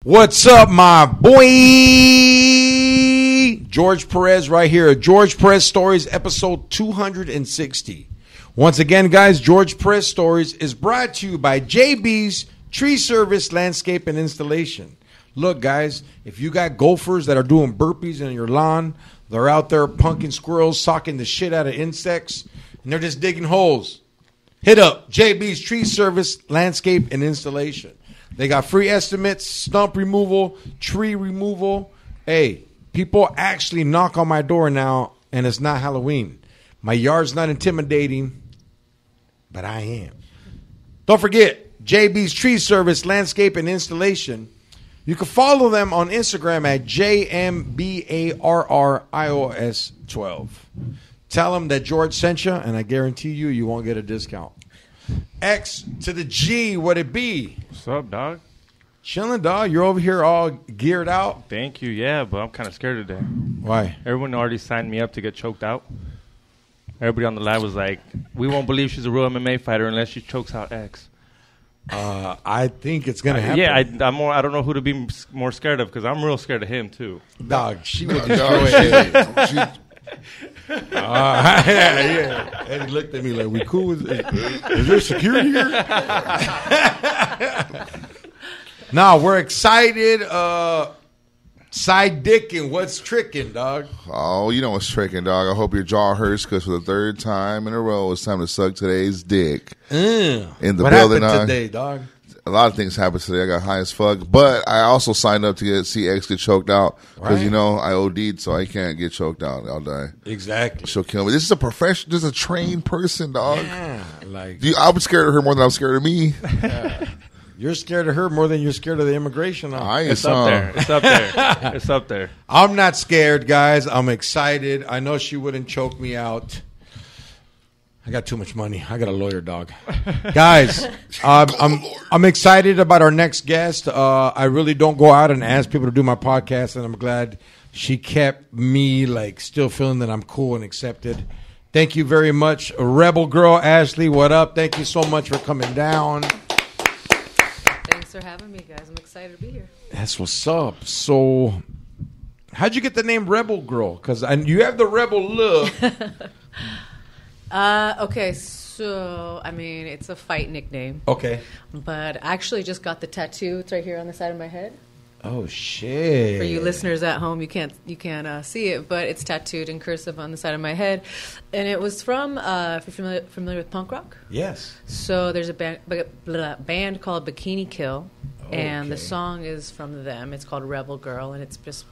What's up, my boy? George Perez right here. George Perez Stories, episode 260. Once again, guys, George Perez Stories is brought to you by JB's Tree Service Landscape and Installation. Look, guys, if you got gophers that are doing burpees in your lawn, they're out there punking squirrels, socking the shit out of insects, and they're just digging holes, hit up JB's Tree Service Landscape and Installation. They got free estimates, stump removal, tree removal. Hey, people actually knock on my door now, and it's not Halloween. My yard's not intimidating, but I am. Don't forget, JB's Tree Service Landscape and Installation. You can follow them on Instagram at JMBARRIOS12. Tell them that George sent you, and I guarantee you won't get a discount. X to the G, what it be? What's up, dog? Chilling, dog. You're over here all geared out. Thank you, yeah, but I'm kind of scared today. Why? Everyone already signed me up to get choked out. Everybody on the live was like, we won't believe she's a real MMA fighter unless she chokes out X. I think it's going to happen. Yeah, I don't know who to be more scared of because I'm real scared of him, too. Dog, she would destroy it. Yeah. And he looked at me like, we cool? Is there security here? No, we're excited. SideDick and what's tricking, dog? Oh, you know what's tricking, dog. I hope your jaw hurts because for the third time in a row, it's time to suck today's dick. In the what building, happened today, dog? A lot of things happened today. I got high as fuck. But I also signed up to see X get choked out because, you know, I OD'd, so I can't get choked out. I'll die. Exactly. She'll kill me. This is a professional, this is a trained person, dog. Yeah, like I'm scared of her more than I'm scared of me. Yeah. You're scared of her more than you're scared of the immigration. It's up there. It's up there. It's up there. I'm not scared, guys. I'm excited. I know she wouldn't choke me out. I got too much money. I got a lawyer, dog. Guys, I'm excited about our next guest. I really don't go out and ask people to do my podcast, and I'm glad she kept me like still feeling that I'm cool and accepted. Thank you very much, Rebel Girl Ashlee. What up? Thank you so much for coming down. Thanks for having me, guys. I'm excited to be here. That's what's up. So, how'd you get the name Rebel Girl? Because you have the rebel look. Okay, so, I mean, it's a fight nickname. Okay. But I actually just got the tattoo. It's right here on the side of my head. Oh, shit. For you listeners at home, you can't see it, but it's tattooed in cursive on the side of my head. And it was from, if you're familiar with punk rock? Yes. So there's a band called Bikini Kill, and the song is from them. It's called Rebel Girl, and it's just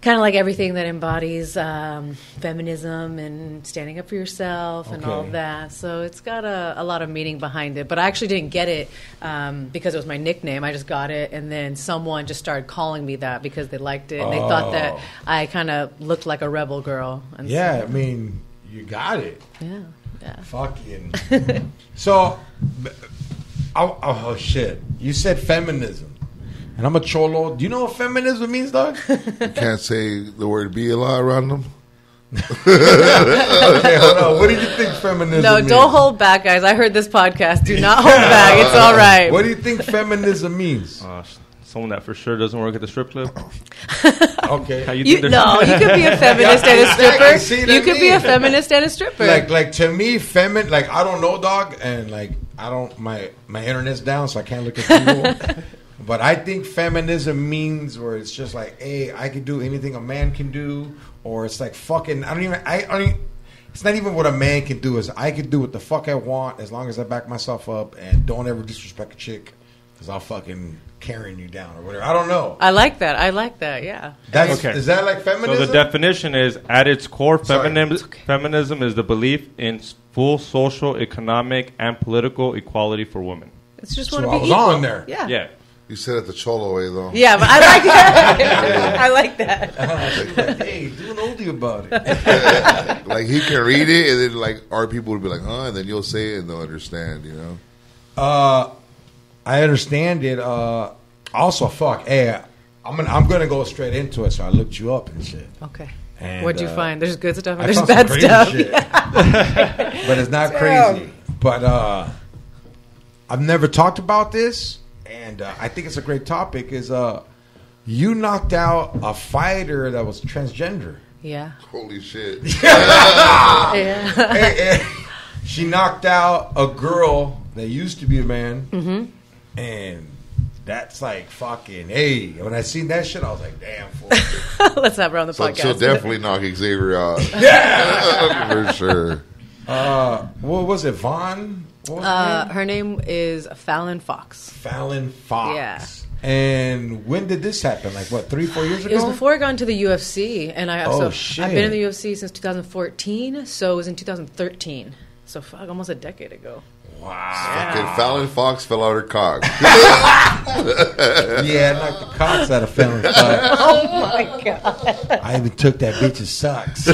kind of like everything that embodies feminism and standing up for yourself and all of that. So it's got a lot of meaning behind it. But I actually didn't get it because it was my nickname. I just got it, and then someone just started calling me that because they liked it. And they thought that I kind of looked like a rebel girl. And yeah, so, I mean, you got it. Yeah. Fucking. So, oh, shit. You said feminism. And I'm a cholo. Do you know what feminism means, dog? You can't say the word be a lot around them. Okay, hold on. What do you think feminism means? No, don't hold back, guys. I heard this podcast. Do not hold back. It's all right. What do you think feminism means? Someone that for sure doesn't work at the strip club. Okay. How you you could be a feminist and a stripper. You could be a feminist and a stripper. Like to me, like I don't know, dog, and like I don't my internet's down, so I can't look at people. But I think feminism means where it's just like, hey, I can do anything a man can do, or it's like fucking. I don't even. It's not even what a man can do. Is I can do what the fuck I want as long as I back myself up and don't ever disrespect a chick, because I'll fucking carrying you down or whatever. I don't know. I like that. Yeah. That's okay. Is that like feminism? So the definition is, at its core, feminism is the belief in full social, economic, and political equality for women. It's just so want to be I was equal. on there. Yeah. You said it the cholo way, though. Yeah, but I like that. I like that. Hey, do an oldie about it. Like, he can read it, and then, like, our people would be like, huh? And then you'll say it, and they'll understand, you know? I understand it. Also, fuck, hey, I'm gonna go straight into it, so I looked you up and shit. Okay. And, what'd you find? There's good stuff and I there's found bad some crazy stuff. Shit. But it's not crazy. But I've never talked about this, and I think it's a great topic. Is you knocked out a fighter that was transgender. Yeah. Holy shit. Yeah. She knocked out a girl that used to be a man, and that's like fucking. Hey, when I seen that shit, I was like, damn. Fool. Let's have her on the So podcast. she'll definitely knock Xavier out. Yeah, for sure. what was it, Vaughn? What was her name? Her name is Fallon Fox. Fallon Fox. Yeah. And when did this happen? Like what, 3-4 years ago? It was before I got into the UFC, and shit. I've been in the UFC since 2014, so it was in 2013. So fuck, almost a decade ago. Wow. Fucking Fallon Fox fell out her cock. Yeah, I knocked the cocks out of Fallon Fox. Oh my god! I even took that bitch's socks.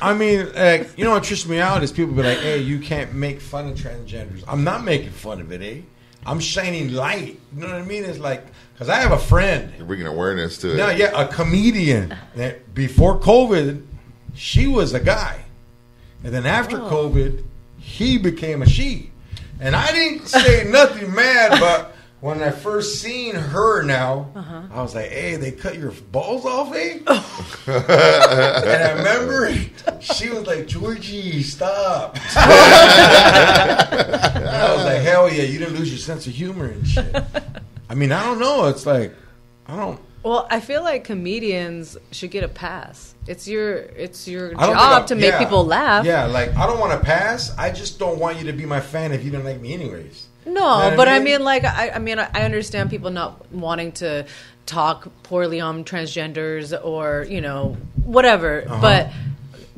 I mean, like, you know what trips me out is people be like, hey, you can't make fun of transgenders. I'm not making fun of it, eh? I'm shining light. You know what I mean? It's like, because I have a friend. You're bringing awareness to it. No, yeah, a comedian that before COVID, she was a guy. And then after COVID, he became a she. And I didn't say nothing mad, but when I first seen her now, I was like, hey, they cut your balls off, eh? And I remember she was like, Georgie, stop. And I was like, hell yeah, you didn't lose your sense of humor and shit. I mean, I don't know. It's like, I don't. Well, I feel like comedians should get a pass. It's your job to make people laugh. Yeah, like, I don't want to pass. I just don't want you to be my fan if you don't like me anyways. No, You know what but I I mean? mean, like, I understand people not wanting to talk poorly on transgenders or, you know, whatever. But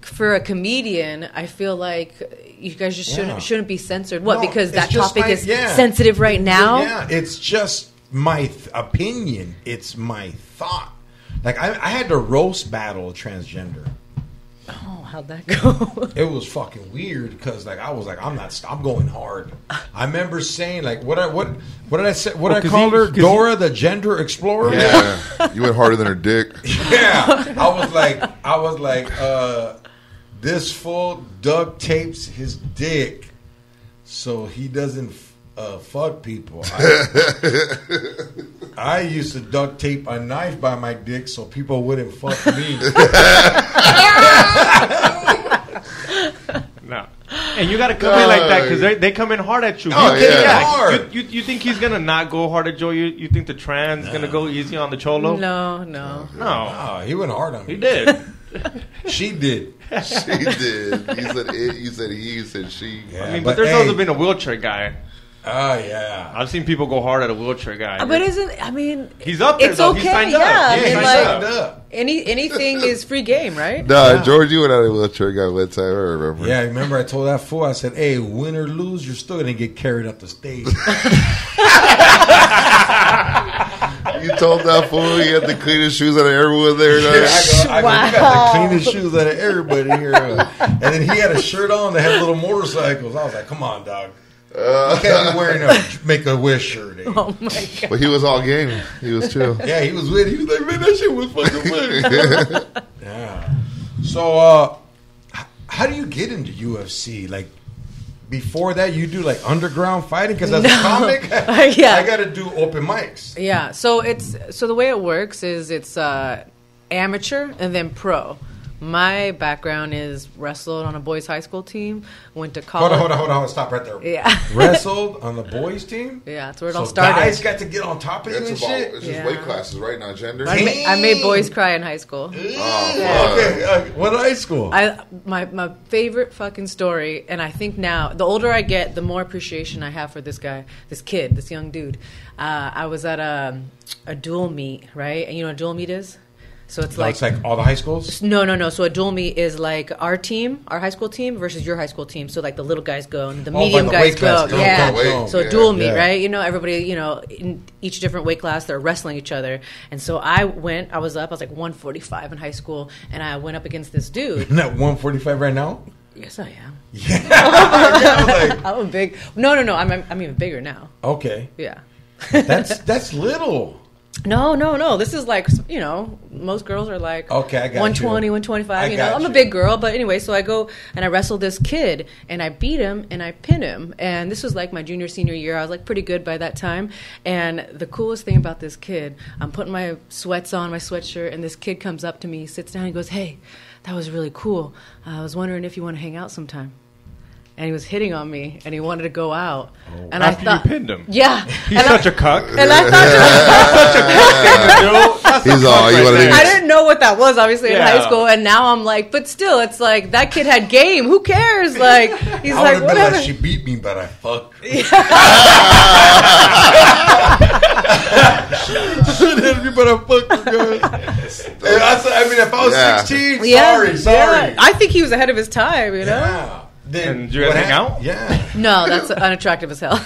for a comedian, I feel like you guys just shouldn't be censored. What? No, Because that it's just topic my- is sensitive right now? Yeah, it's just my opinion. It's my thought. Like, I had to roast battle a transgender. Oh, how'd that go? It was fucking weird because, like, I was like, I'm going hard. I remember saying, like, what did I say? What I called her? Dora the Gender Explorer. Yeah. You went harder than her dick. Yeah, I was like, this fool duct tapes his dick so he doesn't fuck people. I used to duct tape a knife by my dick so people wouldn't fuck me. No. And you got to come in like that because they come in hard at you. Oh, You think- yeah. Hard. You think he's going to not go hard at Joe? You think the trans going to go easy on the Cholo? No. No. Oh, he went hard on me. He did. She did. She did. You said it. You said he. You said she. Yeah, I mean, but there's also been a wheelchair guy. Oh, yeah. I've seen people go hard at a wheelchair guy. But he's up there, it's though. okay. He signed up. Yeah, Yeah, I he mean, signed like up. anything is free game, right? Nah, George, you went out of a wheelchair guy one time. I remember. Yeah, I remember I told that fool, I said, hey, win or lose, you're still going to get carried up the stage. You told that fool he had the cleanest shoes out of everyone there. I go, you got the cleanest shoes out of everybody here. And then he had a shirt on that had little motorcycles. I was like, come on, dog. You can't be wearing a Make-A-Wish shirt. Eh? Oh my god! But he was all game. He was chill. Yeah, he was with it. He was like, man, that shit was fucking weird. Yeah. So, how do you get into UFC? Like, before that, you do like underground fighting? Because as a comic, I got to do open mics. Yeah. So the way it works is it's amateur and then pro. My background is wrestled on a boys' high school team. Went to college. Hold on. Stop right there. Yeah. Wrestled on the boys' team? Yeah, that's where it So all started. guys got to get on top of you It's and about shit? it's just weight classes, right? Not gender. I made boys cry in high school. Okay, what high school? My favorite fucking story, and I think now, the older I get, the more appreciation I have for this guy, this kid, this young dude. I was at a dual meet, right? And you know what a dual meet is? So it's It's like all the high schools? No. So a dual meet is like our team, our high school team versus your high school team. So like the little guys go and the medium by the guys weight class. go. Yeah. So a dual meet, yeah. right? You know, everybody, you know, in each different weight class, they're wrestling each other. And so I was like 145 in high school, and I went up against this dude. Isn't that 145 right now? Yes, I am. Yeah. I was like, I'm big. No. I'm even bigger now. okay. Yeah. That's little. No. This is like, most girls are like okay, I got 120, you. 125. I'm a big girl, but anyway, so I go and I wrestle this kid and I beat him and I pin him. And this was like my junior, senior year. I was like pretty good by that time. And the coolest thing about this kid, I'm putting my sweats on, my sweatshirt, and this kid comes up to me, sits down, and goes, "Hey, that was really cool. I was wondering if you want to hang out sometime." And he was hitting on me, and he wanted to go out. Oh. And After I thought, you pinned him. Yeah. He's such a cuck. And I thought, He's all, you want to I didn't know what that was, obviously, in high school. And now I'm like, but still, it's like, that kid had game. Who cares? Like, he's I like, would have been whatever. like, she beat me, but I fucked her. But I fucked her, girl. I mean, if I was 16, sorry. I think he was ahead of his time, you know? Yeah. Then and did you guys hang out? Yeah. No, that's unattractive as hell.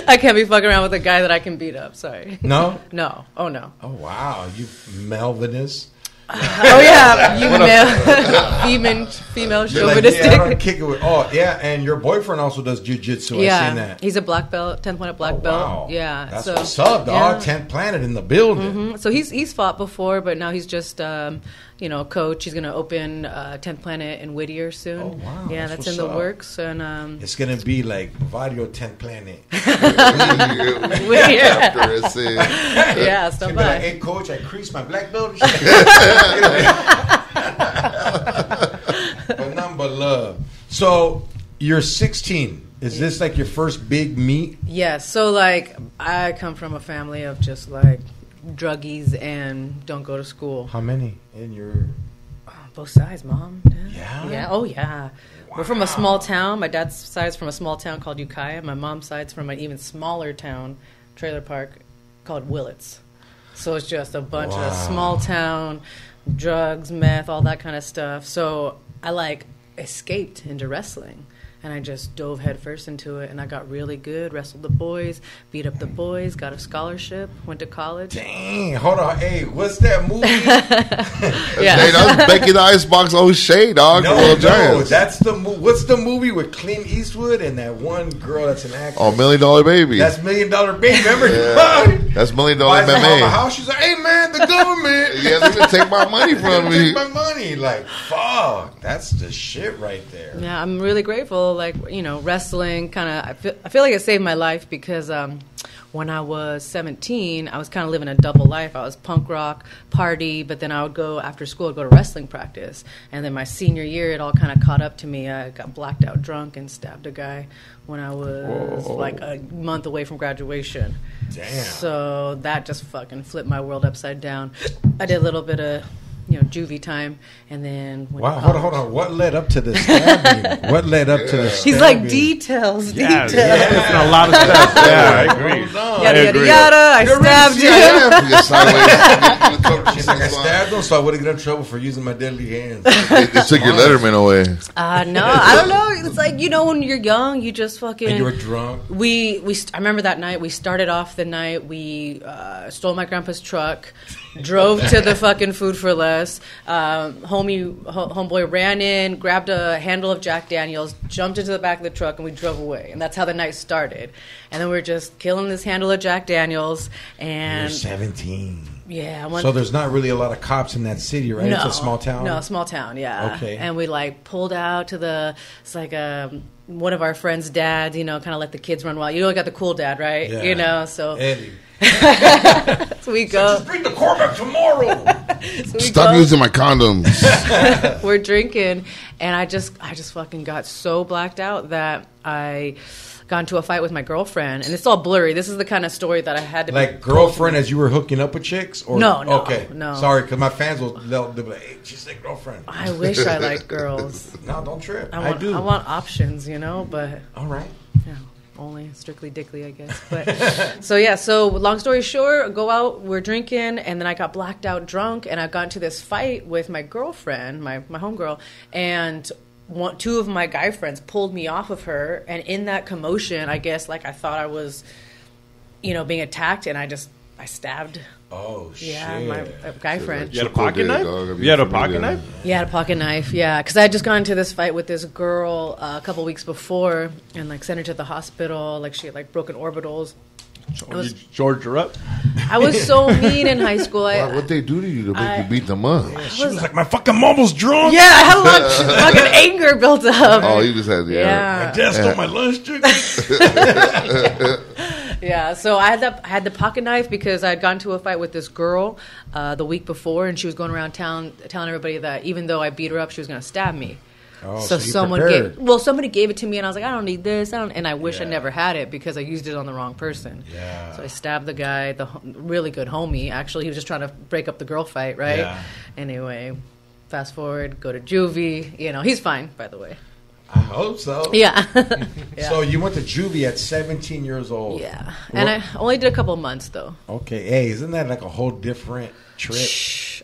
I can't be fucking around with a guy that I can beat up. Sorry. No? No. Oh, no. Oh, wow. You Melvinist. Oh, yeah. You female chauvinistic. I don't kick it with, and your boyfriend also does jiu-jitsu. Yeah. I've seen that. He's a black belt, 10th planet black belt. Wow. Yeah. That's what's up, dog. 10th planet in the building. Mm-hmm. So he's fought before, but now he's just, coach. He's going to open 10th Planet in Whittier soon. Oh, wow. Yeah, that's in the works. And it's going to be like Vario 10th Planet. Whittier. Yeah, stop Be by. like, hey, coach, I creased my black belt. But none but love. So you're 16. Is this like your first big meet? Yes. So like I come from a family of just like druggies and don't go to school. How many in your? Both sides, Mom. Yeah. Yeah. Oh yeah. We're from a small town. My dad's side's from a small town called Ukiah. My mom's side's from an even smaller town, trailer park, called Willits. So it's just a bunch of small town drugs, meth, all that kind of stuff. So I like escaped into wrestling. And I just dove headfirst into it, and I got really good, wrestled the boys, beat up the boys, got a scholarship, went to college. Dang, hold on. Hey, what's that movie? Yeah. Hey, that's Becky the Icebox O'Shea, dog. No, that's the what's the movie with Clint Eastwood and that one girl that's an actress? Oh, $1 Million Baby. That's $1 Million Baby. Remember? That's $1 Million Buys her MMA. house. She's like, hey, man, the government. Yeah, they're going to take my money from me. Take my money. Like, fuck. That's the shit right there. Yeah, I'm really grateful. Like, wrestling kind of, I feel like it saved my life because when I was 17, I was kind of living a double life. I was punk rock, party, but then I would go after school, I'd go to wrestling practice. And then my senior year, it all kind of caught up to me. I got blacked out drunk and stabbed a guy when I was like a month away from graduation. Damn. So that just fucking flipped my world upside down. I did a little bit of juvie time, and then went to college. Hold on. What led up to the stabbing? What led up to the stabbing? He's like, details. Yeah, a lot of stuff. Yeah, I agree. Yada, yada. I stabbed him. She's like, I stabbed him, so I wouldn't get in trouble for using my deadly hands. They took your Letterman away. No, I don't know. It's like, when you're young, you just fucking... And you were drunk? I remember that night, we started off the night, we stole my grandpa's truck, drove to the fucking Food for Less. Homeboy ran in, grabbed a handle of Jack Daniels, jumped into the back of the truck, and we drove away. And that's how the night started. And then we were just killing this handle of Jack Daniels. And you're 17. Yeah. So there's not really a lot of cops in that city, right? No, it's a small town? No, small town, yeah. Okay. And we pulled out to it's like one of our friends' dads, kind of let the kids run wild. You got the cool dad, right? Yeah. So Eddie. So we go. Just bring the car back tomorrow. Stop using my condoms. We're drinking, and I just fucking got so blacked out that I got into a fight with my girlfriend, and it's all blurry. This is the kind of story that I had to like girlfriend as you were hooking up with chicks, or no, okay, no. Sorry, because my fans they'll be like, hey, she's like girlfriend. I wish I liked girls. No, don't trip. I do. I want options, but all right. Yeah. Only strictly dickly, I guess. But so long story short, go out, we're drinking, and then I got blacked out drunk, and I got into this fight with my girlfriend, my homegirl, and two of my guy friends pulled me off of her, and in that commotion, I guess, I thought I was, being attacked, and I stabbed. Oh, shit. Yeah, my guy friend. You had a pocket knife? You had a pocket knife? Yeah, I had a pocket knife, yeah. Because I had just gone into this fight with this girl a couple weeks before and, sent her to the hospital. She had, broken orbitals. You George her up. I was so mean in high school. What'd they do to you to make you beat them up? She was like, my fucking mom was drunk. Yeah, I had a lot of fucking anger built up. Oh, you just had Yeah. My dad stole my lunch chicken. Yeah, so I had the pocket knife because I had gotten into a fight with this girl the week before, and she was going around town telling everybody that even though I beat her up, she was going to stab me. Oh, so you somebody prepared. gave it to me, and I was like, I don't need this. And I wish I never had it because I used it on the wrong person. Yeah. So I stabbed the guy, the really good homie. Actually, he was just trying to break up the girl fight, right? Yeah. Anyway, fast forward, go to juvie. You know, he's fine, by the way. I hope so. Yeah. So you went to juvie at 17 years old. Yeah. And I only did a couple of months, though. Okay. Hey, isn't that like a whole different trip?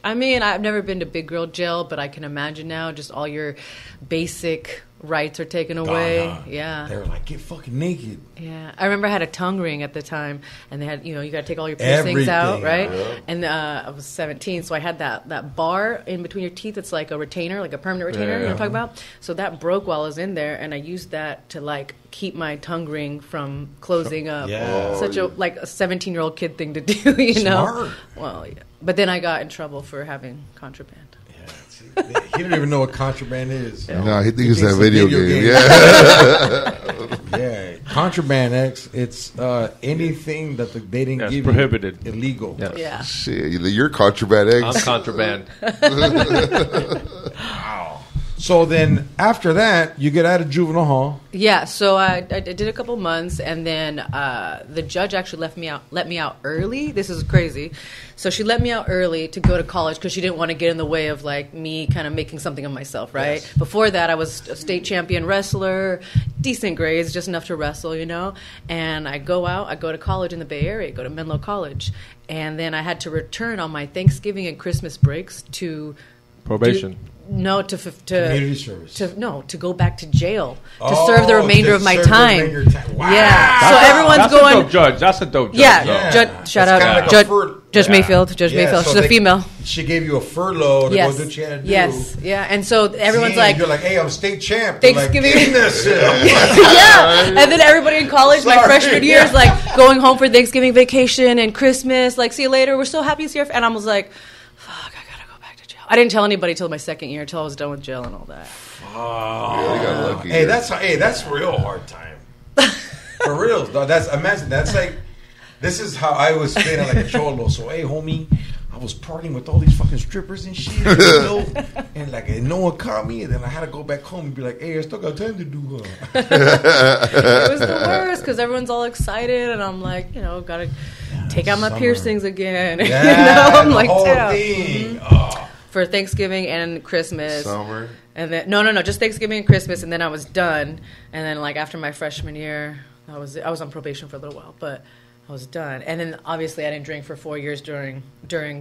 I mean, I've never been to big girl jail, but I can imagine now just all your basic rights are taken away. Gone, huh? Yeah. They were like, get fucking naked. Yeah. I remember I had a tongue ring at the time, and they had, you got to take all your piercings out, right? Yeah. And I was 17, so I had that bar in between your teeth. It's like a retainer, like a permanent retainer, you know what I'm talking about? So that broke while I was in there, and I used that to, like, keep my tongue ring from closing up. Yeah. Such a 17-year-old kid thing to do, you know? Smart. Well, yeah. But then I got in trouble for having contraband. Yeah, see, he don't even know what contraband is. No, he thinks it's that video game. Yeah. Yeah, contraband X. It's anything that they didn't That's give prohibited. you illegal. Yeah. Yeah. Shit, you're contraband X. I'm contraband. So then after that, you get out of juvenile hall. Yeah, so I did a couple months, and then the judge actually let me out early. This is crazy. So she let me out early to go to college because she didn't want to get in the way of like me kind of making something of myself, right? Yes. Before that, I was a state champion wrestler, decent grades, just enough to wrestle, And I go to college in the Bay Area, go to Menlo College, and then I had to return on my Thanksgiving and Christmas breaks to Probation. Community service. To go back to jail to serve the remainder of my time. Wow. Yeah. So everyone's That's going. a dope judge. That's a dope judge. Yeah. Yeah. Shout That's out kinda like a Judge, Judge yeah. Mayfield. Judge Mayfield. so She's a female. She gave you a furlough to Yes. go do what you had to do. Yes. Yeah. And so everyone's Damn, like, you're like, hey, I'm state champ. They're Thanksgiving. Like, this. yeah. And then everybody in college, my Sorry. freshman year, is like going home for Thanksgiving vacation and Christmas. Like, see you later. We're so happy to see you. And I was like, fuck, I gotta go back to jail. I didn't tell anybody till my second year, till I was done with jail and all that. Yeah, you got lucky. Hey, that's real hard time. For real, though. Imagine that's like, this is how I was feeling like a cholo. So, hey, homie, I was partying with all these fucking strippers and shit, and like, and no one caught me, and then I had to go back home and be like, hey, I still got time to do. It was the worst because everyone's all excited, and I'm like, gotta take out my summer. piercings again. Yeah, I'm the like, whole damn. thing. Oh. For Thanksgiving and Christmas. Summer. And then no, just Thanksgiving and Christmas, and then I was done. And then like after my freshman year, I was on probation for a little while, but I was done. And then obviously I didn't drink for 4 years during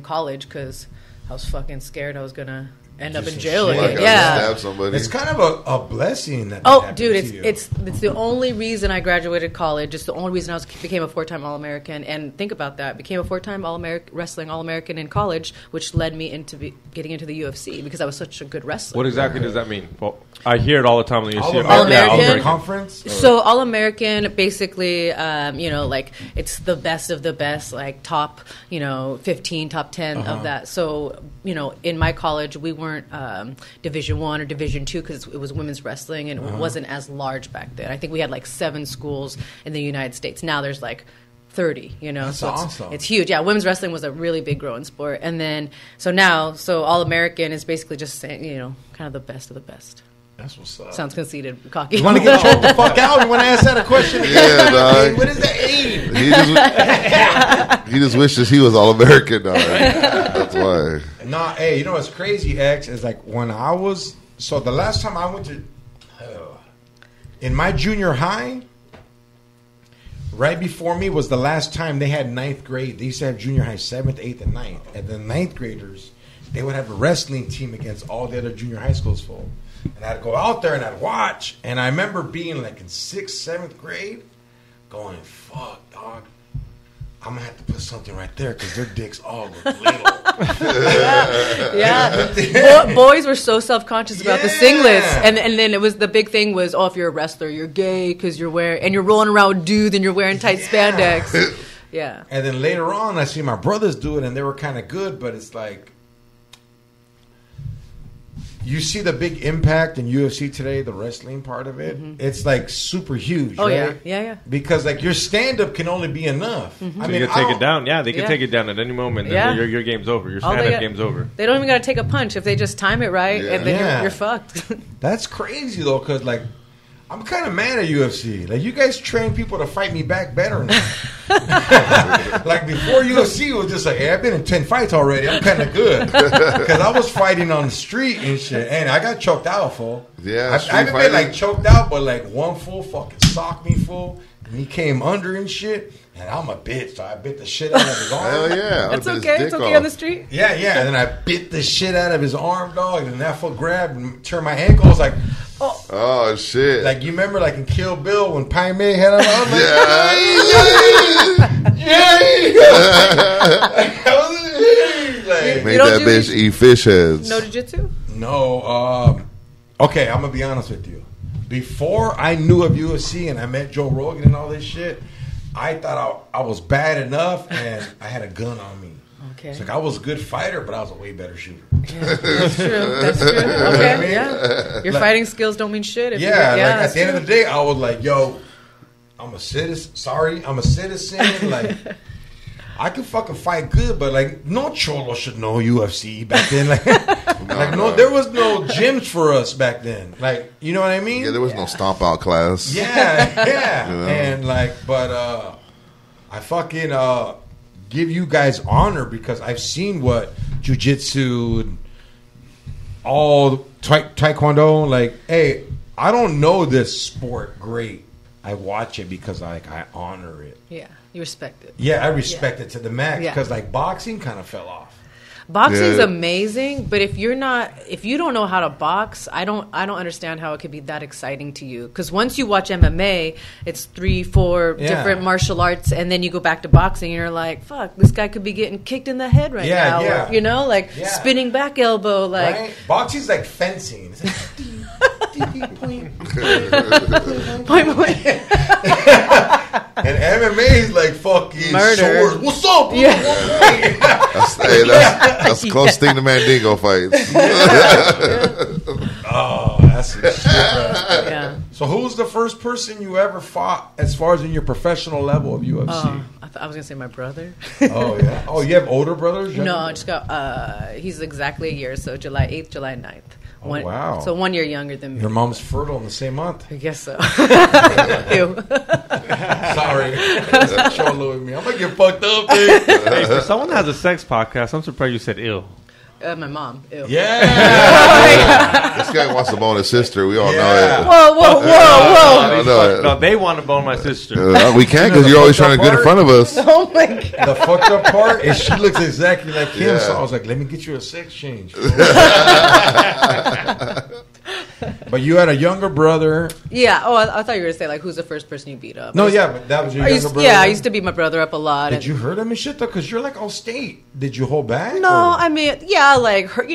college because I was fucking scared I was gonna end up in jail shit. again. Like, Yeah. stab somebody. It's kind of a blessing that. Oh, happened dude, to you. it's the only reason I graduated college. It's the only reason became a 4-time All-American. And think about that, became a 4-time wrestling All-American in college, which led me into getting into the UFC because I was such a good wrestler. What exactly does that mean? Well, I hear it all the time when you see it. All-American? Conference. So All-American, basically, like it's the best of the best, like top, 15, top 10 of that. So, in my college, we weren't Division I or Division II because it was women's wrestling and it wasn't as large back then. I think we had like 7 schools in the United States. Now there's like 30, That's so awesome. it's huge. Yeah, women's wrestling was a really big growing sport. And then, so All-American is basically just saying, kind of the best of the best. That's what's up. Sounds conceited, cocky. You want to get choked the fuck out when I ask that a question? Yeah, dog. What is the aim? He just wishes he was all American, dog. That's why. Nah, hey, you know what's crazy, X, is like when I was, so the last time I went to, in my junior high, right before me was the last time they had 9th grade. They used to have junior high 7th, 8th, and 9th. And the 9th graders, they would have a wrestling team against all the other junior high schools full. And I'd go out there and I'd watch. And I remember being like in 6th, 7th grade, going, fuck, dog. I'm going to have to put something right there because their dicks all look little. Yeah. Boys were so self-conscious about the singlets. And then it was the big thing was, if you're a wrestler, you're gay because you're rolling around with dudes and you're wearing tight spandex. Yeah. And then later on, I see my brothers do it, and they were kind of good, but it's like, you see the big impact in UFC today, the wrestling part of it. Mm-hmm. It's like super huge. Oh, right? yeah. Because like your stand up can only be enough. Mm-hmm. I mean, you can take it down. Yeah, they can take it down at any moment. Yeah. Your game's over. Your stand up game's over. They don't even got to take a punch if they just time it right, and then you're fucked. That's crazy though, because like I'm kind of mad at UFC. Like you guys train people to fight me back better now. Like before UFC, it was just like, hey, I've been in 10 fights already. I'm kind of good because I was fighting on the street and shit, and I got choked out, fool. Yeah, I haven't been like choked out, but like one fool fucking socked me, fool, and he came under and shit. And I'm a bitch, so I bit the shit out of his arm. Hell yeah. That's okay. It's okay on the street. Yeah. And then I bit the shit out of his arm, dog. And then that foot grabbed and turned my ankle. I was like, oh shit. Like, you remember, like, in Kill Bill when Pai Mei had him? I was like, yeah. Made that bitch eat fish heads. No jiu-jitsu? No. Okay, I'm going to be honest with you. Before I knew of UFC and I met Joe Rogan and all this shit, I thought I was bad enough, and I had a gun on me. Okay. It's like I was a good fighter, but I was a way better shooter. Yeah, that's true. Okay, yeah. Your fighting skills don't mean shit. Like at the end of the day, I was like, yo, I'm a citizen. Sorry, I'm a citizen. Like, I can fucking fight good, but like, no cholo should know UFC back then. Like, no, there was no gyms for us back then. Like, you know what I mean? Yeah, there was no stomp out class. Yeah. You know? And like, but I fucking give you guys honor because I've seen what jiu-jitsu, all taekwondo. Like, hey, I don't know this sport great. I watch it because I honor it. Yeah, you respect it. Yeah, I respect it to the max because like boxing kind of fell off. Boxing's amazing, but if you don't know how to box, I don't understand how it could be that exciting to you. Because once you watch MMA, it's 3-4 different martial arts, and then you go back to boxing, and you're like, "Fuck, this guy could be getting kicked in the head right now." Yeah. Or, you know, like spinning back elbow, like right? Boxing's like fencing. It's like, point. And MMA is like fucking murder. Swords. What's up? Yeah. That's the closest thing to Mandingo fights. Oh, that's some shit. Right? Yeah. So who's the first person you ever fought as far as in your professional level of UFC? I was going to say my brother. Oh, yeah. Oh, you have older brothers? No, I just got, he's exactly a year, so July 8th, July 9th. Wow. So 1 year younger than me. Your mom's fertile in the same month? I guess so. Sorry. Ew. Cholo with me. I'm going to get fucked up, dude. Hey, for someone that has a sex podcast, I'm surprised you said ill. My mom. Ew. Yeah. This guy wants to bone his sister. We all know it. Whoa. No, they want to bone my sister. We can't because you're always trying to get in front of us. Oh my God. The fucked up part is she looks exactly like him, so I was like, let me get you a sex change. But you had a younger brother. Yeah. Oh, I thought you were going to say, like, who's the first person you beat up? No, but that was your younger brother. Yeah, I used to beat my brother up a lot. Did you hurt him and shit, though? Because you're, like, all state. Did you hold back? No, I mean, yeah, like, hurt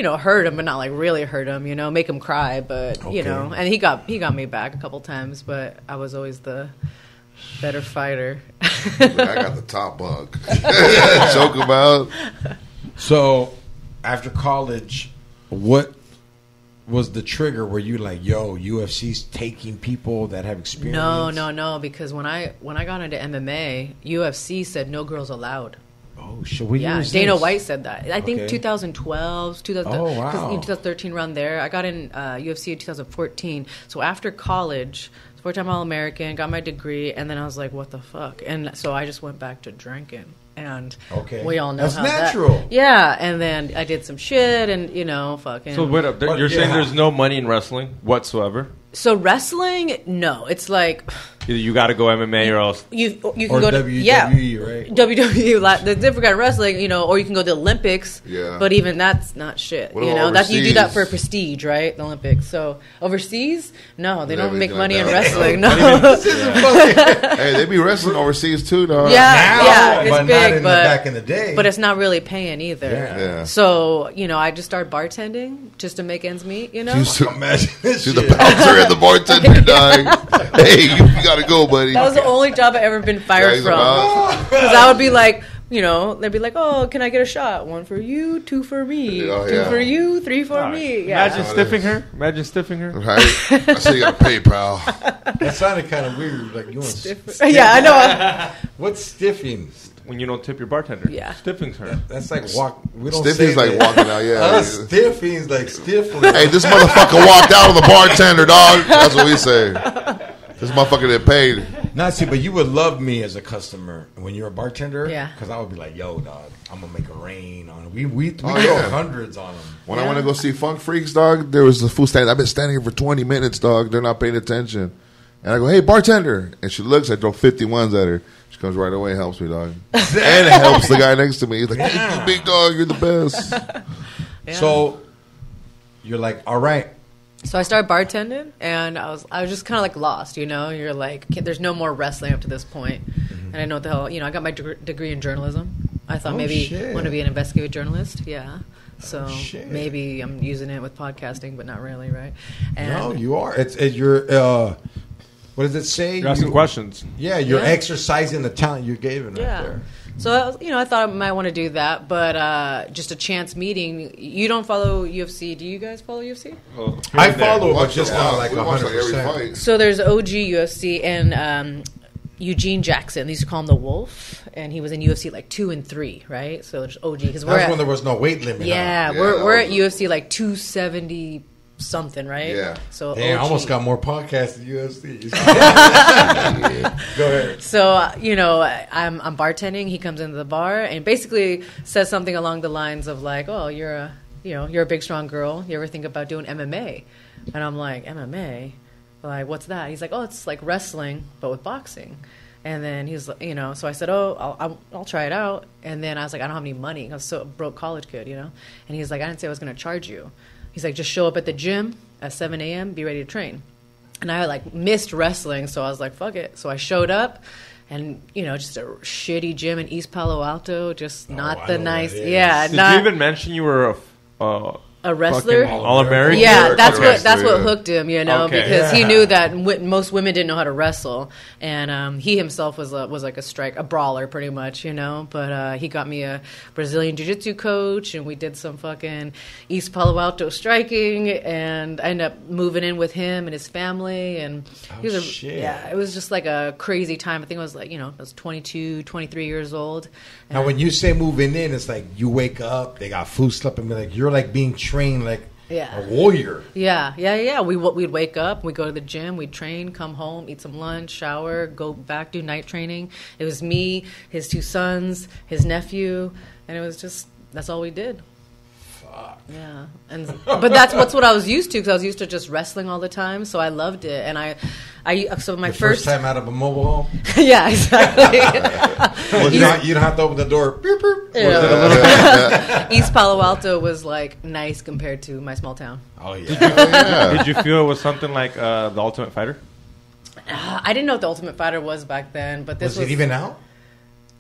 him, but not, like, really hurt him, make him cry. But, and he got me back a couple times, but I was always the better fighter. I got the top bunk. Joke about. So, after college, what was the trigger where you like, yo, UFC's taking people that have experience? No, because when I got into MMA, UFC said no girls allowed. Oh shit! Yeah, Dana White said that. I think 2012, 2013 around there. I got in UFC in 2014. So after college, 4-time All-American, got my degree, and then I was like, what the fuck? And so I just went back to drinking. And we all know that's how natural. And then I did some shit, and fucking. So wait up, you're saying there's no money in wrestling whatsoever? So wrestling, no, it's like either you got to go MMA or else you can or go WWE, to right? WWE, the different kind of wrestling, or you can go to the Olympics. Yeah. But even that's not shit. That you do that for prestige, right? The Olympics. So overseas, no, they don't make money in wrestling. No. Hey, they be wrestling overseas too, though. Yeah, it's but big, not back in the day. But it's not really paying either. Yeah. So I just started bartending just to make ends meet. Imagine this to shit. the bouncer and the bartender dying. Hey, you got gotta go, buddy. That was the only job I ever been fired from. Because I would be like, you know, they'd be like, oh, can I get a shot? 1 for you, 2 for me. 2 for you, 3 for me. Yeah. Imagine stiffing her. Right? I say you gotta pay, pal. That sounded kind of weird. Like you want stiff. Yeah, I know. What's stiffing? When you don't tip your bartender. Yeah. Stiffing's her. That's like walk. We don't Stiffing's say like that. walking out, yeah. Stiffing's like stiffling. Hey, this motherfucker walked out on the bartender, dog. That's what we say. This motherfucker didn't paid. Nah, see, but you would love me as a customer when you're a bartender. Yeah. Because I would be like, yo, dog, I'm going to make a rain on it. We throw hundreds on them. When I went to go see Funk Freaks, dog, there was a fool standing. I've been standing here for 20 minutes, dog. They're not paying attention. And I go, hey, bartender. And she looks, I throw 51s at her. She comes right away and helps me, dog. And it helps the guy next to me. He's like, hey, you big dog, you're the best. Yeah. So you're like, all right. So I started bartending, and I was just kind of like lost, you know. You're like, there's no more wrestling up to this point, and I didn't know what the hell. You know, I got my degree in journalism. I thought want to be an investigative journalist. Yeah, so maybe I'm using it with podcasting, but not really, right? And No, you are. It's your. What does it say? You're asking questions. Yeah, you're exercising the talent you're given right there. So, you know, I thought I might want to do that, but just a chance meeting. You don't follow UFC. Do you guys follow UFC? Well, I follow it, but Watch just it. not like We watch, 100%. every fight. So there's OG UFC and Eugene Jackson. They used to call him the Wolf, and he was in UFC like 2 and 3, right? So there's OG. Because That's when there was no weight limit. Yeah, Yeah, we're at UFC like 270 something, right? Yeah. So Damn, I OG. almost got more podcasts than UFC. Go ahead. So you know, I'm bartending. He comes into the bar and basically says something along the lines of like, "Oh, you're a big strong girl. You ever think about doing MMA?" And I'm like, "MMA? Like, what's that?" He's like, "Oh, it's like wrestling but with boxing." And then he's, you know, so I said, "Oh, I'll try it out." And then I was like, "I don't have any money. I was so broke college kid, you know." And he's like, "I didn't say I was going to charge you." He's like, "Just show up at the gym at 7 a.m., be ready to train." And I like missed wrestling, so I was like, fuck it. So I showed up, and, you know, just a shitty gym in East Palo Alto, just not the nice. Yeah, Did not you even mention you were a wrestler. All-American? Yeah, that's wrestler, what yeah. hooked him, you know, Okay. because he knew that most women didn't know how to wrestle, and he himself was like a brawler pretty much, you know. But he got me a Brazilian jiu-jitsu coach, and we did some fucking East Palo Alto striking, and I ended up moving in with him and his family, and he was shit. yeah, it was just like a crazy time. I think I was like, you know, I was 22, 23 years old. Now, when you say moving in, it's like you wake up, they got food stuff, and be like you're like being trained like a warrior. Yeah. We'd wake up, we'd go to the gym, we'd train, come home, eat some lunch, shower, go back, do night training. It was me, his 2 sons, his nephew, and it was just, that's all we did. Fuck. Yeah, but that's what I was used to, because I was used to just wrestling all the time, so I loved it. And I so my The first time out of a mobile home, yeah, exactly. you don't have to open the door. Beep, beep. Yeah. East Palo Alto was like nice compared to my small town. Oh yeah. Yeah. Did you feel it was something like The Ultimate Fighter? I didn't know what the Ultimate Fighter was back then, but this Was it even out?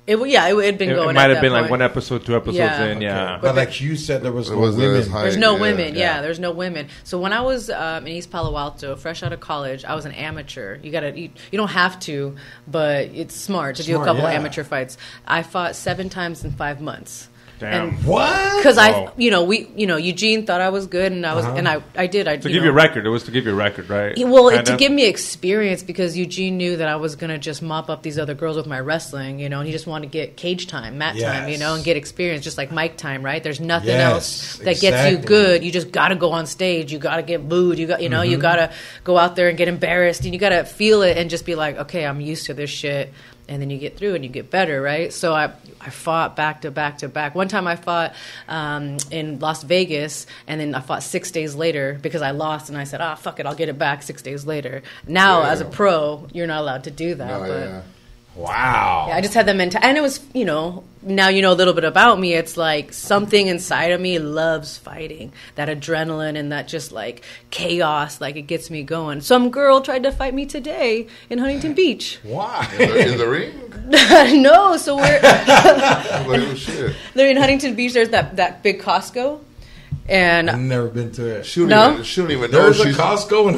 It had been going. It might at have been that like point. 1 episode, 2 episodes in, yeah. But like you said, there was no wasn't women. as high. There's no Yeah. women. Yeah, there's no women. So when I was in East Palo Alto, fresh out of college, I was an amateur. You don't have to, but it's smart to do a Smart, couple yeah. amateur fights. I fought 7 times in 5 months. Damn. What? Because Whoa. Eugene thought I was good, and I was, and I did. To give you a record. It was to give you a record, right? To give me experience, because Eugene knew that I was going to just mop up these other girls with my wrestling, you know, and he just wanted to get cage time, mat time, you know, and get experience, just like mic time, right? There's nothing else that gets you good. You just got to go on stage. You got to get booed. You got to go out there and get embarrassed, and you got to feel it and just be like, okay, I'm used to this shit. And then you get through and you get better, right? So I fought back to back to back. One time I fought in Las Vegas, and then I fought 6 days later because I lost, and I said, fuck it, I'll get it back 6 days later. Now, as a pro, you're not allowed to do that. But Wow. yeah, I just had the mentality. And it was, now you know a little bit about me. It's like something inside of me loves fighting. That adrenaline and that just like chaos, like it gets me going. Some girl tried to fight me today in Huntington Beach. Why? In the ring? No, so we're... Like, oh, shit. They're in Huntington Beach. There's that big Costco. And I've never been to it. She don't even know There's a she's Costco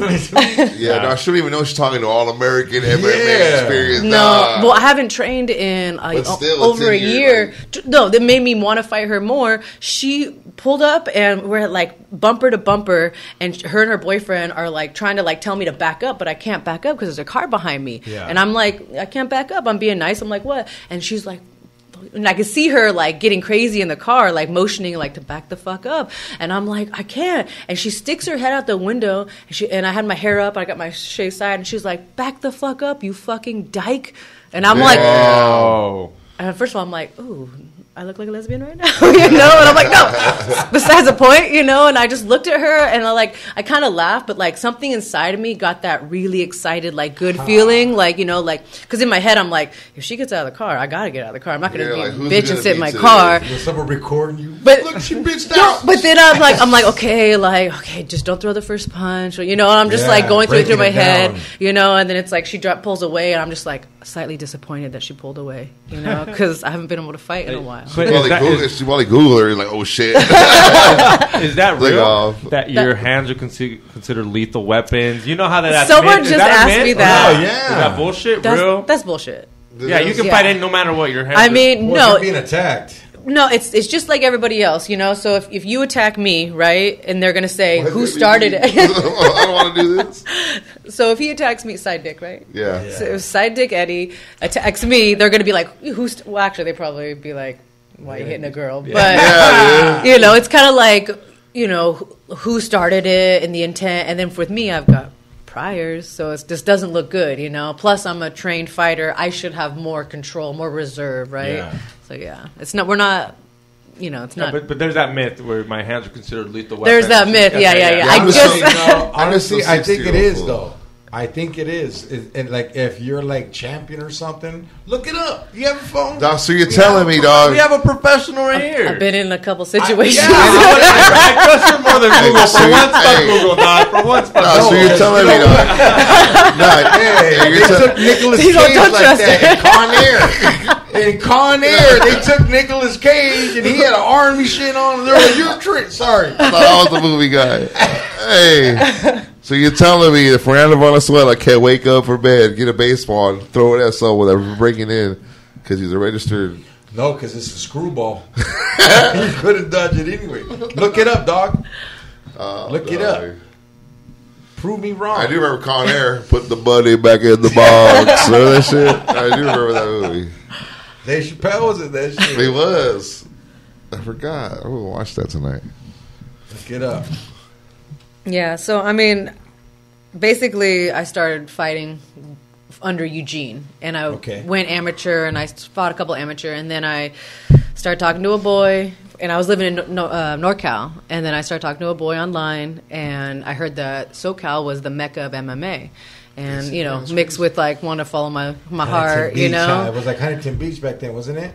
in yeah, no, she don't even know she's talking to All American MMA Yeah. experience. no, Nah. well, I haven't trained in still, over a it's in your, year. No, that made me want to fight her more. She pulled up and we're like bumper to bumper, and her and her boyfriend are like trying to like tell me to back up, but I can't back up because there's a car behind me. Yeah. And I'm like, I can't back up. I'm being nice. I'm like, what? And she's like, and I could see her like getting crazy in the car, like motioning like to back the fuck up. And I'm like, I can't. And she sticks her head out the window, and I had my hair up, I got my shaved side, and she's like, back the fuck up, you fucking dyke. And I'm like, Oh. and first of all, I'm like, ooh, I look like a lesbian right now, you know? And I'm like, no, besides the point, you know? And I just looked at her, and I kind of laughed, but like something inside of me got that really excited, like good feeling, like, you know, like, because in my head, I'm like, if she gets out of the car, I got to get out of the car. I'm not going to like, be who's a bitch gonna and sit in be my today? car. Was someone recording you? But look, she bitched no, out. but then I'm like, okay, just don't throw the first punch, or, you know. And I'm just Yeah, like going through breaking my it head, down. you know. And then it's like she pulls away, and I'm just like slightly disappointed that she pulled away, you know, because I haven't been able to fight in a while. But She probably Google her and like, oh shit. is that Like, real? That your hands are considered lethal weapons? You know how that's Someone myth? Is just that a asked myth? me that. Oh, yeah. Is that bullshit, real? That's bullshit. Yeah, you can Yeah. fight in no matter what. Your hands. I mean, Well, no, you're being attacked. no, it's just like everybody else, you know. So if you attack me, right, and they're gonna say who started I it. don't want to do this. So if he attacks me, SideDick, right? Yeah. So if SideDick Eddie attacks me, they're gonna be like, well, actually, they probably be like, why are you hitting a girl? But Yeah, you know, it's kind of like, you know, who started it and the intent, and then with me, I've got priors, so it just doesn't look good, you know. Plus, I'm a trained fighter. I should have more control, more reserve, right? Yeah. So yeah, it's not. We're not. You know, it's not. But there's that myth where my hands are considered lethal weapons. There's that myth. Yeah. I I'm just. No, honestly, I think it 60-year-old is fool. though. I think it is. And like if you're like champion or something, look it up. You have a phone. Dog, so you're telling me, dog. We have a professional right here. I've been in a couple situations. I trust her more than Google. so For you- once, fuck hey. Google, dog. For once, fuck No, so Google. you're telling me, dog. Hey, they took Nicolas You Cage don't like trust that in Con Air. In Con Air, they took Nicolas Cage and he had an army shit on. They're like, you're a trick. Sorry. I thought I was the movie guy. Hey, so you're telling me that Fernando Valenzuela can't wake up for bed, get a baseball, and throw it at someone that we're breaking in because he's a registered. No, because it's a screwball. You couldn't dodge it anyway. Look it up, dog. Look it up. Prove me wrong. I do remember Con Air put the money back in the box. Remember that shit? I do remember that movie. Dave Chappelle was in that shit. He was. I forgot. I'm gonna watch that tonight. Look it up. Yeah, so I mean, basically, I started fighting under Eugene, and I went amateur, and I fought a couple amateur, and then I started talking to a boy, and I was living in NorCal, and then I started talking to a boy online, and I heard that SoCal was the mecca of MMA. And, you know, mixed with, like, want to follow my heart, Beach, you know? It was like Huntington Beach back then, wasn't it?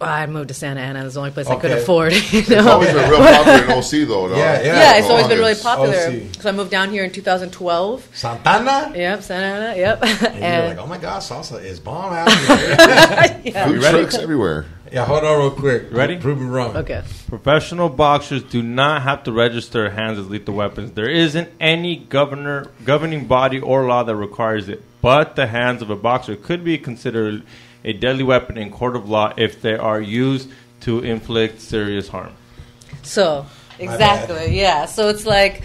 I moved to Santa Ana. It was the only place I could afford. You It's know? always been real popular in OC, though. No? Yeah, it's always been really popular. OC. So I moved down here in 2012. Santana? Yep, Santa Ana, yep. And you're like, oh my God, salsa is bomb out here. Food trucks everywhere. Yeah, hold on real quick. Ready? Prove me wrong. Okay. Professional boxers do not have to register hands as lethal weapons. There isn't any governing body or law that requires it. But the hands of a boxer could be considered a deadly weapon in court of law if they are used to inflict serious harm. So, exactly, yeah. So it's like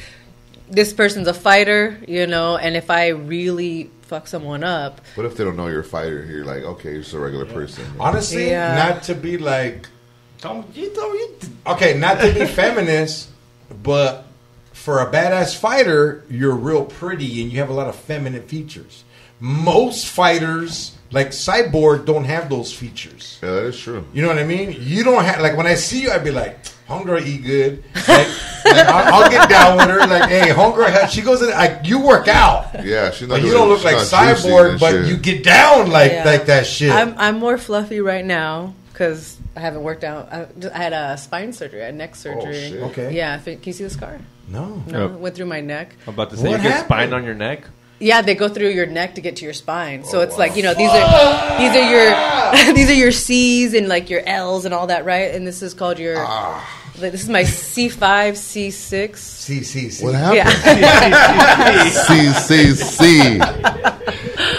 this person's a fighter, you know, and if I really fuck someone up. What if they don't know you're a fighter? You're like, okay, you're just a regular person. Honestly, Yeah. not to be like, okay, not to be feminist, but for a badass fighter, you're real pretty and you have a lot of feminine features. Most fighters, like Cyborg, don't have those features. Yeah, that is true. You know what I mean? You don't have, like, when I see you, I'd be like, homegirl eat good. Like I'll get down with her. Like, hey, homegirl, she goes in, like, you work out. Yeah, she's not. Like, you don't look like she's not juicy Cyborg, and but shit. you get down like Yeah. that shit. I'm more fluffy right now because I haven't worked out. I had a spine surgery, I had neck surgery. shit. Okay. Yeah, can you see the scar? No. No, Yep. it went through my neck. I'm about to say, What you get happened? spine on your neck? Yeah, they go through your neck to get to your spine. So it's like, you know, these are your these are your C's and like your L's and all that, right? And this is called your like, this is my C5, C6. C. What happened? Yeah. C.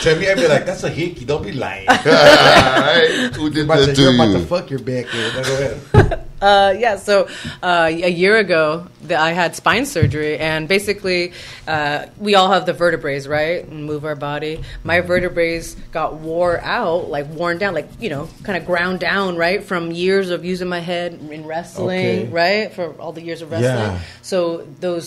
To me, I'd be like, that's a hickey. Don't be lying. Who did that to You're about to you? fuck your back here. Now go ahead. Yeah, so a year ago, I had spine surgery, and basically, we all have the vertebrae, right? And move our body. My vertebrae got worn down, like, you know, kind of ground down, right? From years of using my head in wrestling, right? For all the years of wrestling. Yeah. So the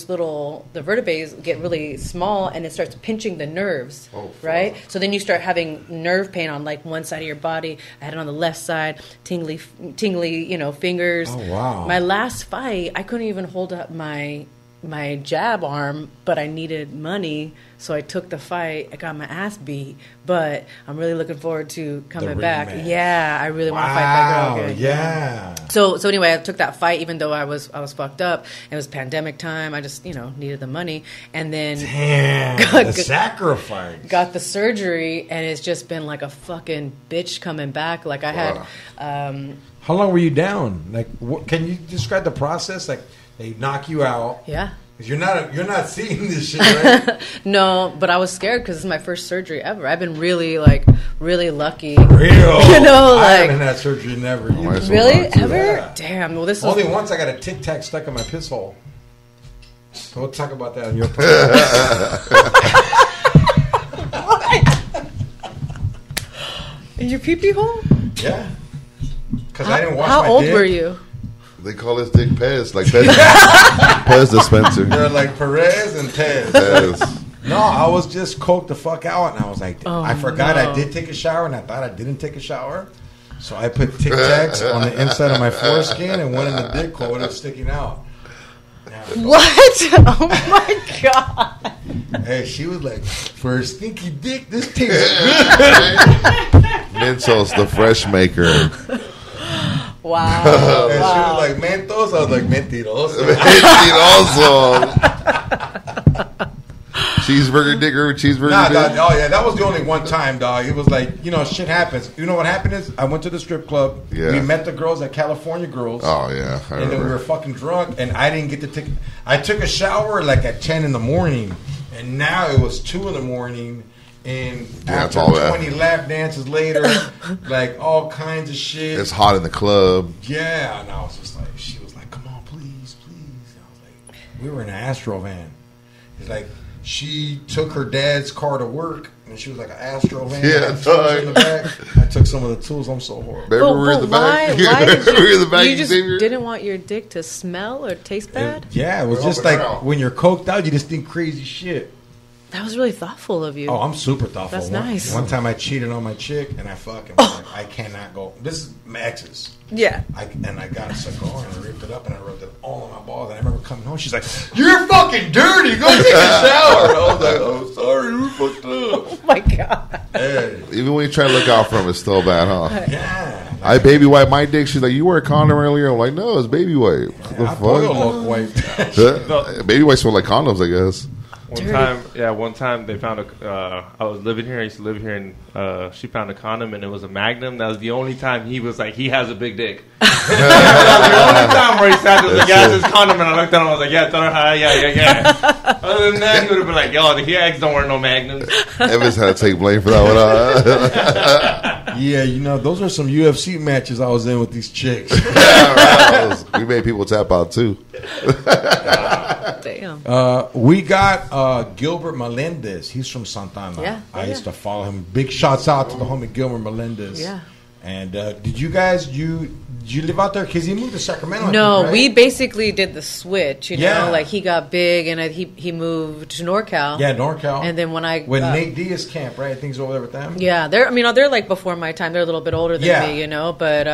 vertebrae get really small, and it starts pinching the nerves, right? So then you start having nerve pain on like one side of your body. I had it on the left side, tingly, you know, fingers. Oh, wow. My last fight, I couldn't even hold up my jab arm, but I needed money, so I took the fight. I got my ass beat, but I'm really looking forward to coming back. rematch. Yeah, I really want to fight that girl again. Yeah. So anyway, I took that fight, even though I was fucked up. It was pandemic time. I just, you know, needed the money, and then Damn, the sacrifice. got the surgery, and it's just been like a fucking bitch coming back. Like I had. How long were you down? Like, can you describe the process? Like, they knock you out. Yeah. 'Cause you're not seeing this shit, right? No, but I was scared because it's my first surgery ever. I've been really lucky. Real. You know, I like haven't had surgery never. either. really ever. Yeah. Damn. Well, this Only was once I got a Tic Tac stuck in my piss hole. So we'll talk about that on your podcast. in your pee-pee hole. Yeah. Because I didn't wash my How old dick. were you? They call this dick Pez, like Pez dispenser. They're like Perez and Tez. Pez. No, I was just coked the fuck out, and I was like, Oh, I forgot no. I did take a shower, and I thought I didn't take a shower. So I put Tic Tacs on the inside of my foreskin and went in the dick hole, and it was sticking out. What? Oh my god. Hey, she was like, for a stinky dick, this tastes good. Mentos, the fresh maker. Wow. And she was like, Mentos. I was like, Mentiroso. Cheeseburger digger, cheeseburger Nah, dick. dog, oh yeah, that was the only one time, dog. It was like, you know, shit happens. You know what happened is, I went to the strip club. Yeah. We met the girls at California Girls. Oh, yeah. I And then we were remember. fucking drunk, and I didn't get to take. I took a shower like at 10 in the morning, and now it was 2 in the morning. And Yeah, it's after all that. 20 lap dances later, like all kinds of shit. It's hot in the club. Yeah, and I was just like, she was like, come on, please. And I was like, we were in an Astro van. It's like, she took her dad's car to work, and she was like an Astro van. Yeah, had tools in the back. I took some of the tools. I'm so horrible. Remember we were in the back? Why did We were in the back, you just Xavier? didn't want your dick to smell or taste bad? Yeah, it was We're just up and like out. when you're coked out, you just think crazy shit. That was really thoughtful of you. Oh, I'm super thoughtful. That's nice. One time I cheated on my chick, and I fucking was like, I cannot go. This is my ex's. Yeah. I got a cigar and I ripped it up and I rubbed it all on my balls. And I remember coming home. She's like, "You're fucking dirty. Go take a shower." And I was like, "Oh, sorry, we fucked up." Oh my god. Hey, Even when you try to look out for him, it's still bad, huh? yeah. I baby wipe my dick. She's like, "You wear a condom earlier?" I'm like, "No, it's baby wipe." What the I boil fuck? look wiped. Huh? Baby wipes smell like condoms, I guess. One time they found I was living here. I used to live here, and she found a condom, and it was a Magnum. That was the only time he was like, he has a big dick. That was the only time where he said, "There's like, yeah, this condom," and I looked at him. I was like, "Yeah, tell her hi, yeah." Other than that, he would have been like, "Yo, the eggs don't wear no Magnums." Evans had to take blame for that one. Yeah, you know, those are some UFC matches I was in with these chicks. We made people tap out too. Damn. We got Gilbert Melendez. He's from Santana. Yeah, I yeah. used to follow him. Big shouts out to the homie Gilbert Melendez. Yeah. And did you guys, you live out there? Because he moved to Sacramento. I No, think, right? we basically did the switch. You know, Yeah. like he got big and he moved to NorCal. Yeah, NorCal. And then when Nate Diaz camp, right? Things over there with them. yeah, they're like before my time. They're a little bit older than Yeah. me, you know. But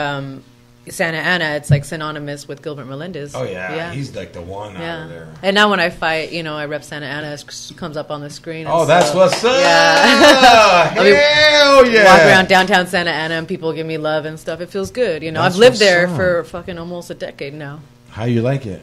Santa Ana, it's like synonymous with Gilbert Melendez. Oh yeah, he's like the one out of there. And now when I fight, you know, I rep Santa Ana. It comes up on the screen. Oh, that's what's up. Yeah. Hell yeah. Walk around downtown Santa Ana and people give me love and stuff. It feels good, you know. That's I've lived what's there up. for fucking almost a decade now. How you like it?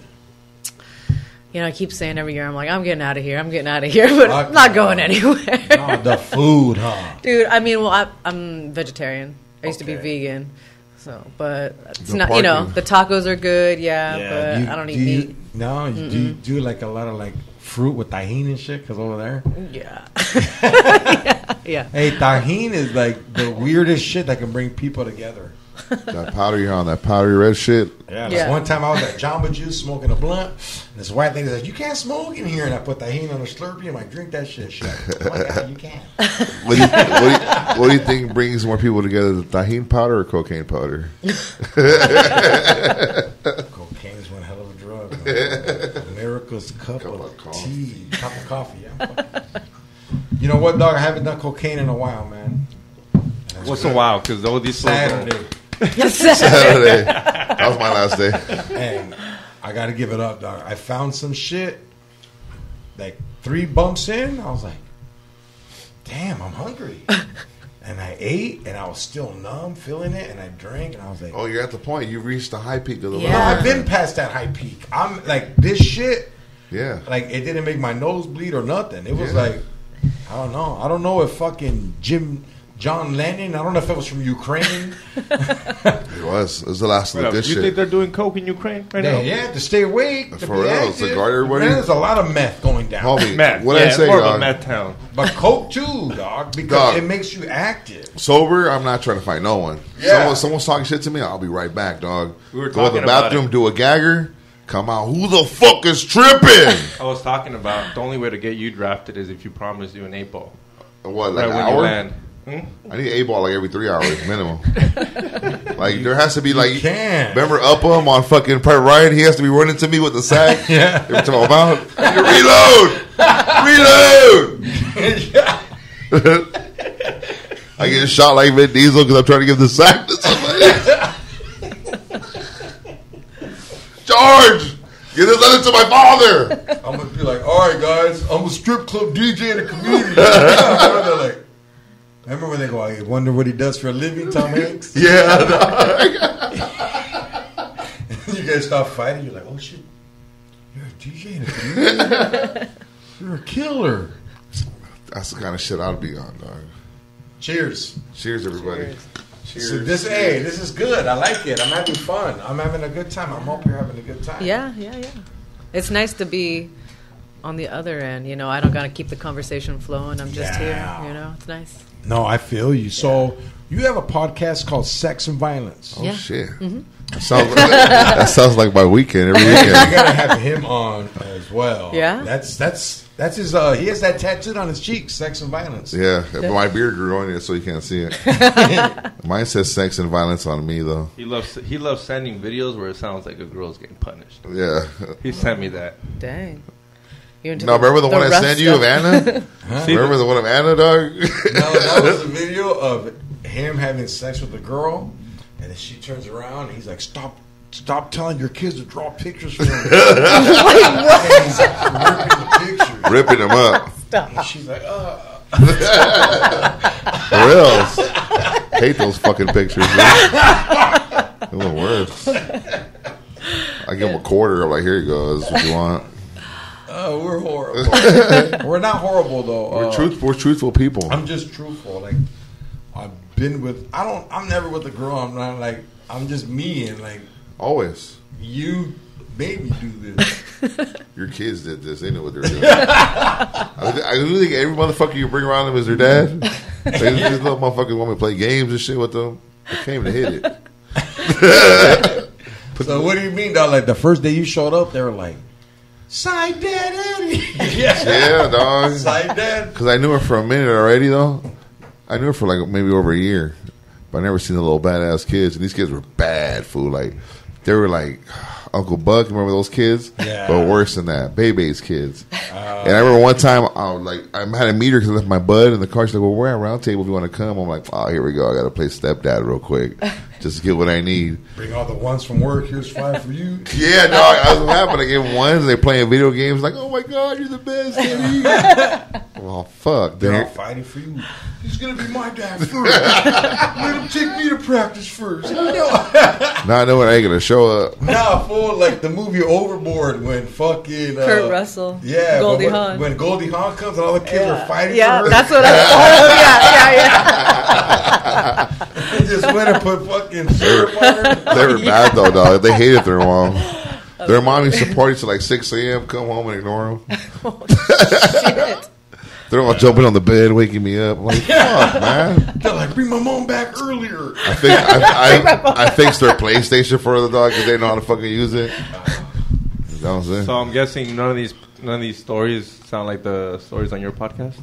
I keep saying every year, I'm like, I'm getting out of here, but I'm not going anywhere. No, the food, huh? Dude, I mean, well, I'm vegetarian. I used to be vegan. So, but it's not, the tacos are good, but I don't eat meat. No, you do like a lot of like fruit with tahini and shit, because over there. Yeah. yeah. Hey, tahini is like the weirdest shit that can bring people together. That powder you're on, that powdery red shit. Yeah, one time I was at Jamba Juice smoking a blunt, and this white lady said, "You can't smoke in here," and I put tahini on a Slurpee, and I drink that shit. She's like, "Oh my God, you can." What do you think brings more people together, the tahini powder or cocaine powder? Cocaine is one hell of a drug. Man. America's cup of tea, cup of coffee. Yeah. You know what, dog? I haven't done cocaine in a while, man. What's a while? Because all these Saturday. Saturday. That was my last day. And I got to give it up, dog. I found some shit, like 3 bumps in. I was like, damn, I'm hungry. And I ate, and I was still numb, feeling it, and I drank, and I was like... Oh, you're at the point. You reached the high peak of the No, I've been past that high peak. I'm like, this shit, like, it didn't make my nose bleed or nothing. It was like, I don't know. I don't know if fucking John Lennon, I don't know if it was from Ukraine. It was the last of the good shit. You think they're doing coke in Ukraine right now? Yeah, to stay awake. For real, to guard everybody. Man, there's a lot of meth going down. Homie, meth. What I say, more dog? of a meth town. But coke too, dog, because it makes you active. Sober, I'm not trying to fight no one. Yeah. Someone's talking shit to me, I'll be right back, dog. We were Go to talking the bathroom, about do a gagger, come out. Who the fuck is tripping? I was talking about the only way to get you drafted is if you promise you an 8-ball. What, like right an when hour? you land. I need 8-ball like every 3 hours minimum. Like there has to be like remember Upham on fucking Private Ryan? He has to be running to me with the sack. Every time I'm out, reload. I get shot like Vin Diesel because I'm trying to give the sack to somebody. George, give this letter to my father. I'm gonna be like, all right, guys, I'm a strip club DJ in the community. They're like, I remember when they go, I wonder what he does for a living, Tom Hanks? Yeah. You guys stop fighting, you're like, oh shit, you're a DJ in the community? You're a killer. That's the kind of shit I'd be on, dog. Cheers. Cheers, everybody. Cheers. So this is good. I like it. I'm having fun. I'm having a good time. I'm hope you're having a good time. Yeah. It's nice to be on the other end. I don't got to keep the conversation flowing. I'm just here. It's nice. No, I feel you. So you have a podcast called Sex and Violence. Oh, shit. Mm-hmm. That sounds like my weekend every weekend. You gotta have him on as well. Yeah, that's his. He has that tattooed on his cheek, Sex and Violence. Yeah, my beard grew on it, so you can't see it. Mine says Sex and Violence on me though. He loves sending videos where it sounds like a girl's getting punished. Yeah, he sent me that. Dang. No, remember the one I sent you of Anna? Remember the one of Anna, dog? No, that was a video of him having sex with a girl. And then she turns around and he's like, stop telling your kids to draw pictures for him. And he's ripping the pictures. Ripping them up. Stop. And she's like, For real. Hate those fucking pictures, man. They're the worst. I give him a quarter. I'm like, here you go. This is what you want. Oh, we're horrible. We're not horrible, though. We're truthful people. I'm just truthful. Like, I've been with... I'm never with a girl. I'm not like... I'm just me and like... Always. You made me do this. Your kids did this. They know what they're doing. I really think every motherfucker you bring around them is their dad. Like, these little motherfuckers want me to play games and shit with them. I came to hit it. So what do you mean, dog? Like the first day you showed up, they were like... Side dad, Eddie. Yeah, dog. Side dad. Because I knew her for a minute already, though. I knew her for like maybe over a year. But I never seen the little badass kids. And these kids were bad, fool. Like, they were like Uncle Buck. Remember those kids? Yeah. But worse than that. Bebe's kids. And I remember one time, I had to meet her because I left my bud in the car. She's like, well, we're at Round Table if you want to come. I'm like, oh, here we go. I got to play stepdad real quick. Just to get what I need. Bring all the ones from work. Here's 5 for you. Yeah, no, I was happy. I gave them ones. They're playing video games. Like, oh my God, you're the best, Eddie. Oh, fuck. They're all fighting for you. He's going to be my dad first. Let him take me to practice first. Now I know when I ain't going to show up. Nah, fool, like the movie Overboard when fucking... Kurt Russell. Yeah. Goldie Hawn. When Goldie Hawn comes and all the kids are fighting for her. That's what I thought of. Yeah. They just went and put fucking syrup on her. They were mad, though, dog. They hated their mom. Their mom used to party till like 6 a.m., come home and ignore them. Oh, shit. They're all jumping on the bed, waking me up. I'm like, fuck, man. They're like, bring my mom back earlier. I fixed their PlayStation for the dog because they know how to fucking use it. That was it. So I'm guessing none of these stories sound like the stories on your podcast.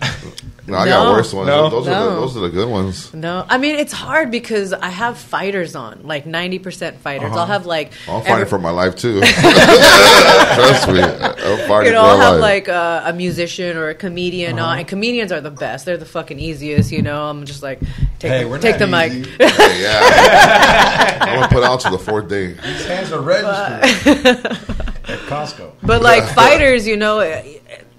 No, I got worse ones. No. Those are the good ones. No, I mean it's hard because I have fighters on, like 90% fighters. I'll have like I'm fighting for my life too. Trust me, I'm fighting for my I'll have life. like a musician or a comedian on, and comedians are the best. They're the fucking easiest, you know. I'm just like take the mic. Yeah, I'm gonna put out to the 4th day. These hands are registered at Costco. But like fighters, you know,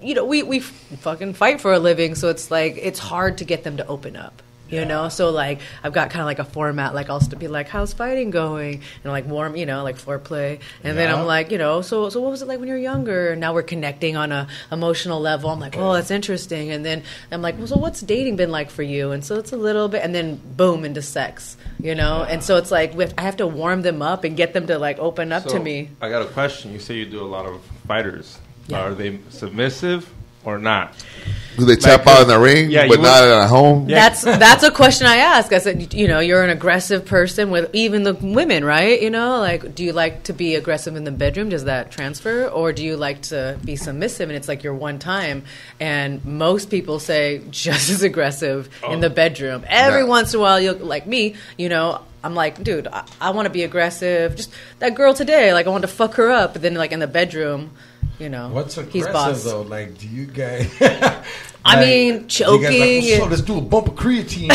we fucking fight for a living, so it's like it's hard to get them to open up. You know, so like I've got kind of like a format, like I'll be like, "How's fighting going?" and like warm, you know, like foreplay, and then I'm like, you know, so what was it like when you were younger? And now we're connecting on a emotional level. I'm like, oh, that's interesting, and then I'm like, well, so what's dating been like for you? And so it's a little bit, and then boom into sex, you know, and so it's like I have to warm them up and get them to like open up to me. I got a question. You say you do a lot of fighters. Yeah. Are they submissive or not? Do they tap out in the ring, but not at home? Yeah. That's a question I ask. I said, you know, you're an aggressive person with even the women, right? You know, like, do you like to be aggressive in the bedroom? Does that transfer? Or do you like to be submissive and it's like your one time? And most people say just as aggressive in the bedroom. Every once in a while, like me, you know, I'm like, dude, I want to be aggressive. Just that girl today, like I want to fuck her up. But then like in the bedroom, you know, what's he's boss. aggressive though? Like, do you guys? I mean, choking. Like, so let's do a bump of creatine.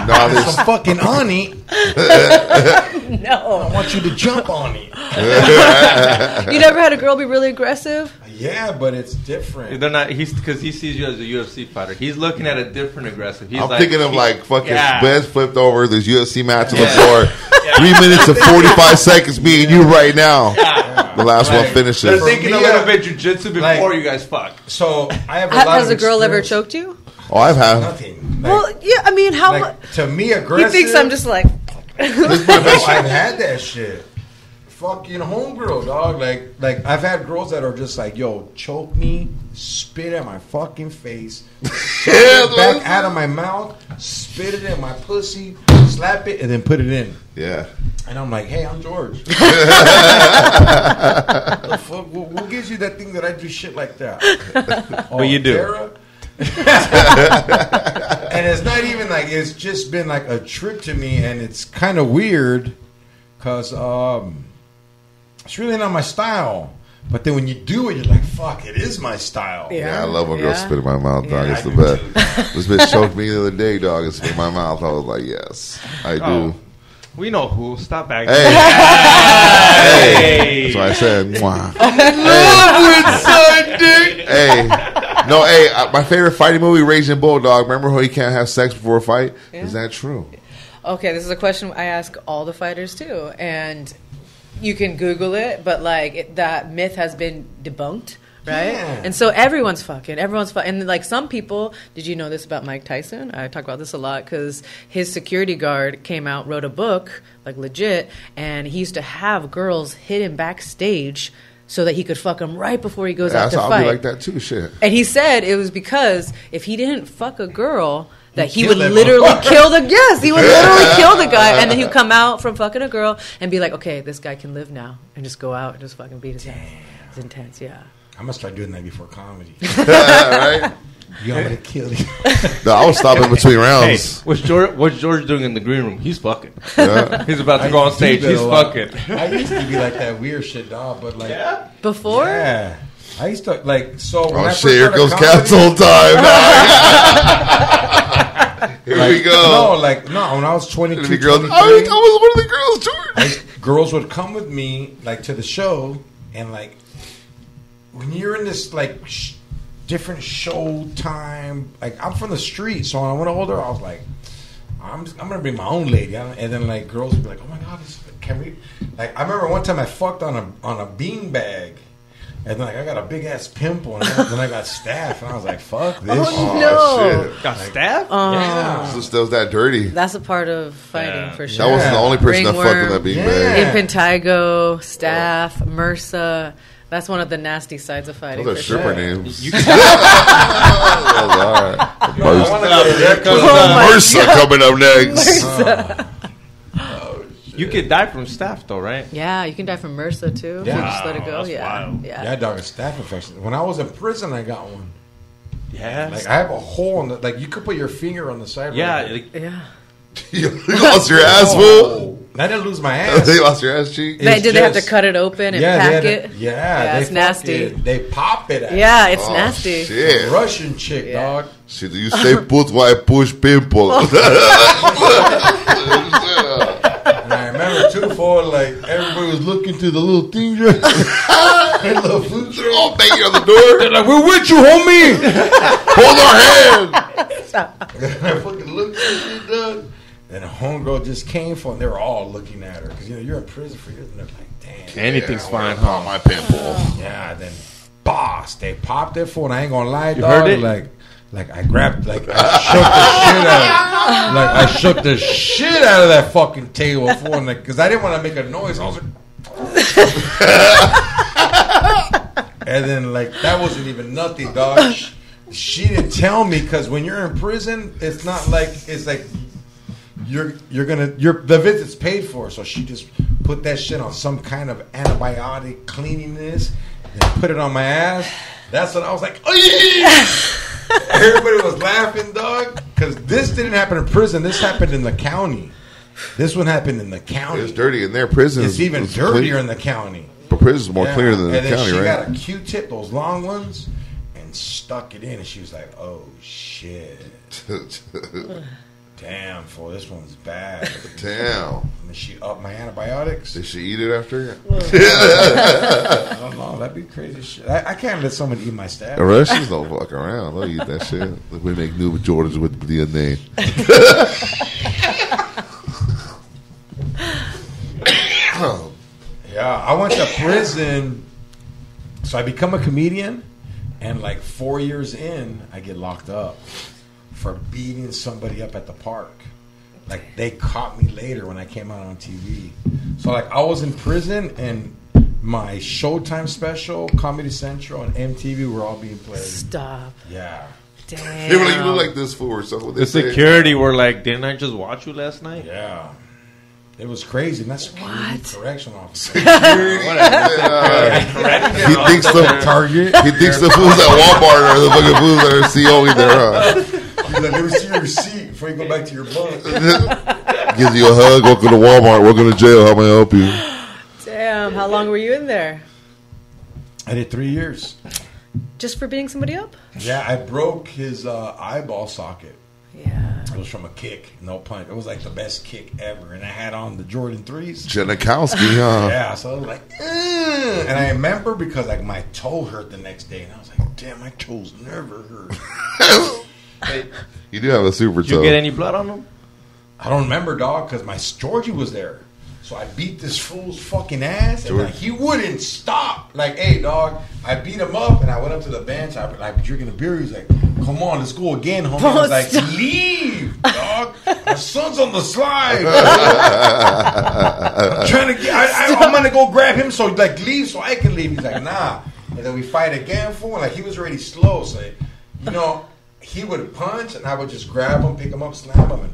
No, some fucking honey. No, I want you to jump on it. You never had a girl be really aggressive? Yeah, but it's different. They're not. Because he sees you as a UFC fighter. He's looking at a different aggressive. He's I'm like, thinking of like fucking Yeah. beds flipped over. There's UFC match on the floor. 3 minutes and 45 seconds. Me and you right now. The last one finishes. They're For thinking me, a little bit jujitsu before you guys fuck. So I have a lot Has of a girl ever experience. choked you? Oh, I've had. Nothing. Like, Well, yeah. I mean, how much? like, to me, He aggressive. thinks I'm just like. I've had that shit. Fucking homegirl, dog. Like I've had girls that are just like, yo, choke me, spit at my fucking face, it back out of my mouth, spit it in my pussy, slap it, and then put it in. Yeah. And I'm like, hey, I'm George. The fuck? Who gives you that thing that I do shit like that? Well, you do. Tara? And it's not even like, it's just been like a trip to me, and it's kind of weird because it's really not my style. But then when you do it, you're like, fuck, it is my style. Yeah, I love when girls Yeah. spit in my mouth, dog. Yeah, It's I the do best. too. This bitch choked me the other day, dog, and spit in my mouth. I was like, yes, I do. Oh. We know who. Stop acting. Hey. Hey. That's why I said, mwah. SideDick. Hey. No, hey, my favorite fighting movie, Raging Bull, dog. Remember how you can't have sex before a fight? Yeah. Is that true? Okay, this is a question I ask all the fighters too, and you can Google it, but like that myth has been debunked, right? Yeah. And so everyone's fucking, and like some people. Did you know this about Mike Tyson? I talk about this a lot because his security guard came out, wrote a book, like legit, and he used to have girls hit him backstage so that he could fuck them right before he goes out to I'll fight. be like that too, shit. And he said it was because if he didn't fuck a girl, that he kill would that literally motherfucker. kill the he would literally kill the guy, and then he'd come out from fucking a girl and be like, okay, this guy can live now, and just go out and just fucking beat his ass. It's intense, yeah. I'm going to start doing that before comedy. Right? You want me to kill you? No, I was stopping between Hey, rounds. what's George doing in the green room? He's fucking. Yeah. He's about to go on stage. He's fucking. I used to be like that weird shit, dog, but like... Before? Yeah. I used to, like, so when I Oh first shit, here started goes comedy- cancel time. Here like, we go. No, when I was 22, The girls, 23, I was one of the girls, George. girls would come with me, like, to the show, and, like, when you're in this, like, different show time. Like I'm from the street, so when I went older, I was like, I'm gonna bring my own lady. And then like girls would be like, oh my god, can we? Like I remember one time I fucked on a bean bag. And then like, I got a big ass pimple, and then I got staph, and I was like, "Fuck this!" Oh, shit. Got stabbed? Yeah, So still that dirty. That's a part of fighting for sure. That wasn't the only person that fucked with that bean bag. Impetigo, staph, MRSA. That's one of the nasty sides of fighting. Those are for stripper sure. names. You MRSA coming up next. You could die from staph, though, right? Yeah, you can die from MRSA too. Yeah. You just let it go. That's Yeah, wild. yeah, dog, a staph infection. When I was in prison, I got one. Yeah. Like I have a hole in the. Like you could put your finger on the side. Yeah. right Like, yeah. You lost your ass, fool. I didn't lose my ass. They lost your ass cheek. It's Did they have to just- cut it open and Yeah, pack they it? had to- yeah, it's they nasty. They pop it. At Yeah, it's Oh, nasty. Shit. A Russian chick, Yeah. dog. Shit, you say put while I push pimple. And I remember too, for like everybody was looking through the little thing. Little food They're all banging on the door. They're like, "We're with you, homie." Hold our hand. And I fucking looked at shit, dog. And a homegirl just came for, and they were all looking at her because you're in prison for years, and they're like, "Damn, anything's fine, Oh, huh? my pimple. yeah." Then, boss, they popped it for, and I ain't gonna lie, You dog. heard it? Like I grabbed, like I shook the shit out of that fucking table for, and because I didn't want to make a noise. I was like, and then like that wasn't even nothing, dog. She didn't tell me because when you're in prison, it's not like it's like the visit's paid for, so she just put that shit on some kind of antibiotic cleaniness and put it on my ass. That's when I was like, oh, everybody was laughing, dog, because this didn't happen in prison. This happened in the county. This one happened in the county. It's dirty in there. Prison. It's even dirtier in the county. But prison's more cleaner than the and then county, she right? got a Q-tip, those long ones, and stuck it in, and she was like, "Oh shit, damn, fool, this one's bad." Damn. And then she upped my antibiotics. Did she eat it after? I don't know, that'd be crazy shit. I can't let someone eat my staff. The Russians don't fuck around. They'll eat that shit. We make new Jordans with DNA. Yeah, I went to prison, so I become a comedian, and like 4 years in, I get locked up for beating somebody up at the park. Like they caught me later when I came out on TV. So like I was in prison, and my Showtime special, Comedy Central, and MTV were all being played. Stop. Yeah. Damn. They were like, you look like this fool or something. The security were like, didn't I just watch you last night? Yeah. It was crazy. And that's a correction officer. He thinks the Target. He thinks the fools at Walmart are the fucking fools that are COing there, huh? He's like, let me see your receipt before you go back to your bunk. Gives you a hug. Welcome to Walmart. Welcome to jail. How may I help you? Damn. How long were you in there? I did 3 years. Just for beating somebody up? Yeah, I broke his eyeball socket. Yeah. It was from a kick, no punch. It was like the best kick ever, and I had on the Jordan 3s. Janikowski, huh? Yeah, so I was like, ugh. And I remember because like my toe hurt the next day, and I was like, damn, my toes never hurt. You do have a super Did you toe. get any blood on them? I don't remember, dog, because my Georgie was there. So I beat this fool's fucking ass, and like, he wouldn't stop. Like, hey, dog, I beat him up, and I went up to the bench. I was like drinking a beer. He's like, come on, let's go again, homie. I was like, leave, dog. My son's on the slide. I'm trying to get. I'm gonna go grab him. So like, leave, so I can leave. He's like, nah. And then we fight again, fool. Like he was already slow, so you know, he would punch, and I would just grab him, pick him up, slam him,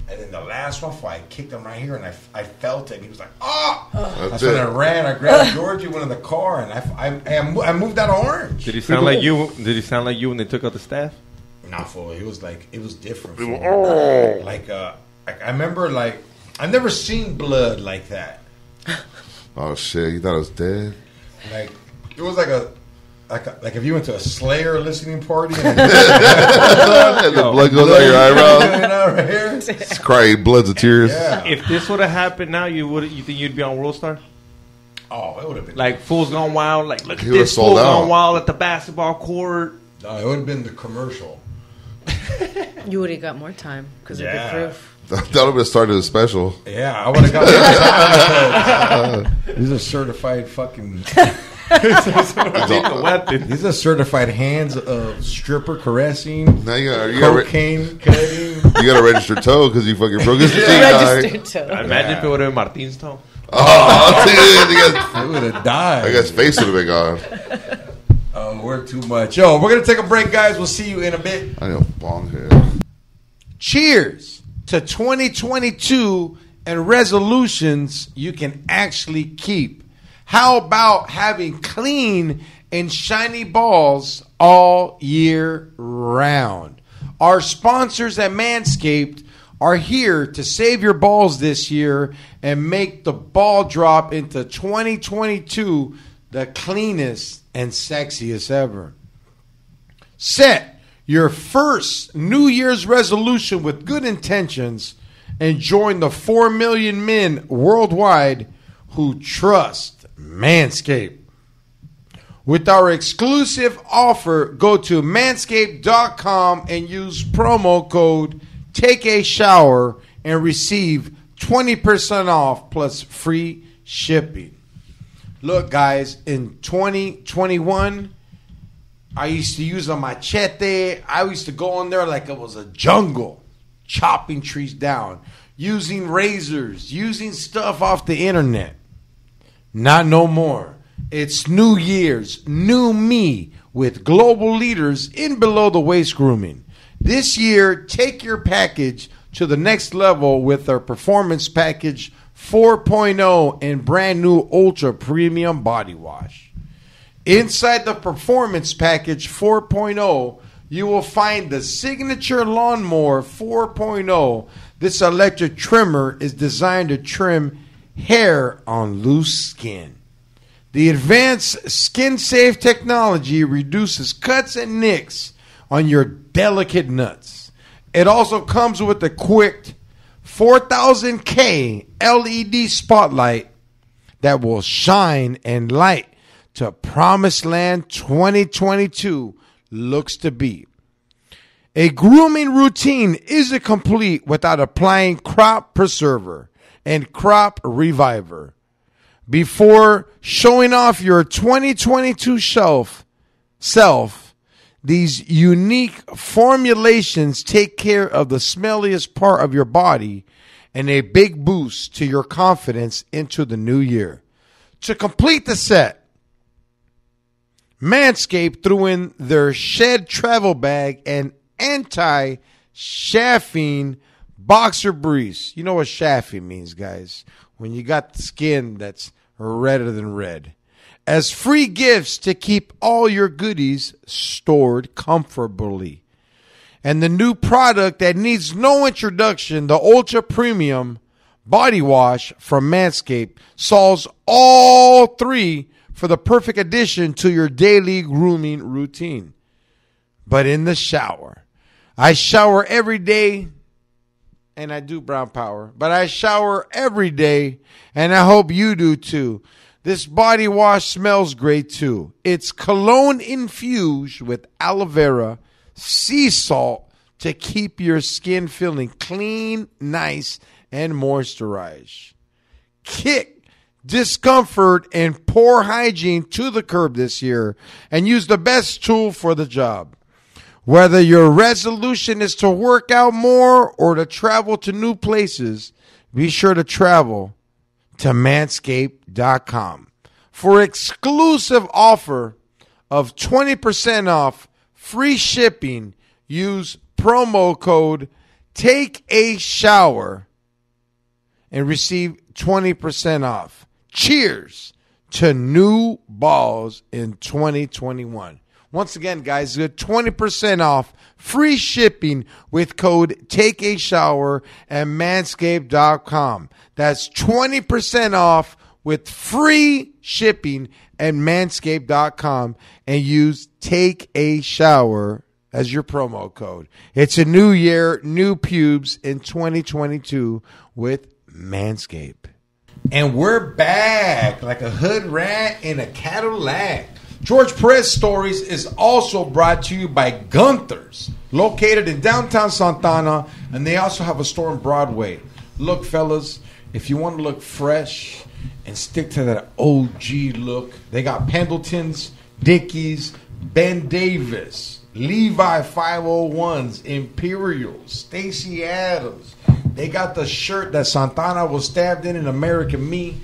and then the last one, I kicked him right here, and I felt it. And he was like, "Oh!" That's when I ran. I grabbed Georgie, went in the car, and I moved out of Orange. Did he sound like you? Did he sound like you when they took out the staff? Nah, fool. It was like it was different. Fool. Like I remember, like I've never seen blood like that. Oh shit! You thought I was dead? Like it was like if you went to a Slayer listening party and And the blood goes out your eyebrows. right here. It's crying bloods of tears. Yeah. If this would have happened now, you think you'd be on World Star? Oh, it would have been Like fools gone wild. Like look He at would've this sold fool out. gone wild at the basketball court. No, it would have been the commercial. You would have got more time because of the proof. That would have started a special. Yeah, I would have got more time. These are certified fucking... These are certified hands of stripper caressing, Now you cocaine cutting. You got a registered toe because you fucking broke his teeth. Registered toe. Imagine if it would have been Martin's toe. Oh, I would have died. I guess face would have been gone. Oh, we're too much. Yo, we're going to take a break, guys. We'll see you in a bit. I know, bong head. Cheers to 2022 and resolutions you can actually keep. How about having clean and shiny balls all year round? Our sponsors at Manscaped are here to save your balls this year and make the ball drop into 2022 the cleanest and sexiest ever. Set your first New Year's resolution with good intentions and join the 4 million men worldwide who trust Manscaped. With our exclusive offer, go to manscaped.com and use promo code TakeAShower and receive 20% off plus free shipping. Look, guys, in 2021, I used to use a machete. I used to go in there like it was a jungle, chopping trees down, using razors, using stuff off the internet. Not no more. It's New Year's, new me with global leaders in below the waist grooming. This year, take your package to the next level with our Performance Package 4.0 and brand new Ultra Premium Body Wash. Inside the Performance Package 4.0, you will find the Signature Lawnmower 4.0. This electric trimmer is designed to trim hair on loose skin. The advanced skin-safe technology reduces cuts and nicks on your delicate nuts. It also comes with a quick 4000K LED spotlight that will shine and light to Promised Land 2022 looks to be. A grooming routine isn't complete without applying Crop Preserver and Crop Reviver. Before showing off your 2022 self, these unique formulations take care of the smelliest part of your body and a big boost to your confidence into the new year. To complete the set, Manscaped threw in their Shed Travel Bag and anti-chaffing boxer briefs. You know what chaffing means, guys? When you got the skin that's redder than red. As free gifts to keep all your goodies stored comfortably. And the new product that needs no introduction, the Ultra Premium Body Wash from Manscaped, solves all three for the perfect addition to your daily grooming routine. But in the shower. I shower every day, and I do brown power, but I shower every day, and I hope you do too. This body wash smells great too. It's cologne infused with aloe vera, sea salt to keep your skin feeling clean, nice, and moisturized. Kick discomfort and poor hygiene to the curb this year and use the best tool for the job. Whether your resolution is to work out more or to travel to new places, be sure to travel to manscaped.com. For exclusive offer of 20% off, free shipping, use promo code TakeAShower and receive 20% off. Cheers to new balls in 2021. Once again, guys, get 20% off, free shipping with code TakeAShower at manscaped.com. That's 20% off with free shipping at manscaped.com and use TakeAShower as your promo code. It's a new year, new pubes in 2022 with Manscaped. And we're back like a hood rat in a Cadillac. George Perez Stories is also brought to you by Gunther's, located in downtown Santana, and they also have a store on Broadway. Look, fellas, if you want to look fresh and stick to that OG look, they got Pendletons, Dickies, Ben Davis, Levi 501s, Imperials, Stacy Adams. They got the shirt that Santana was stabbed in American Me.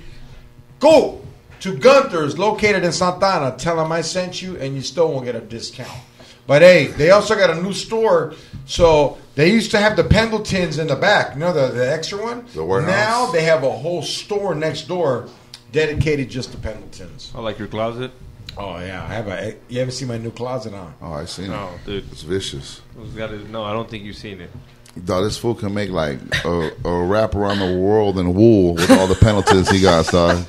Go to Gunther's, located in Santana. Tell them I sent you, and you still won't get a discount. But hey, they also got a new store. So they used to have the Pendletons in the back, you know, the extra one. The warehouse. Now they have a whole store next door dedicated just to Pendletons. Oh, like your closet? Oh yeah, you haven't seen my new closet on? Oh, I seen No, it. dude. It's vicious. No, I don't think you've seen it. Dog, this fool can make like a wrap around the world in wool with all the penalties he got, dog.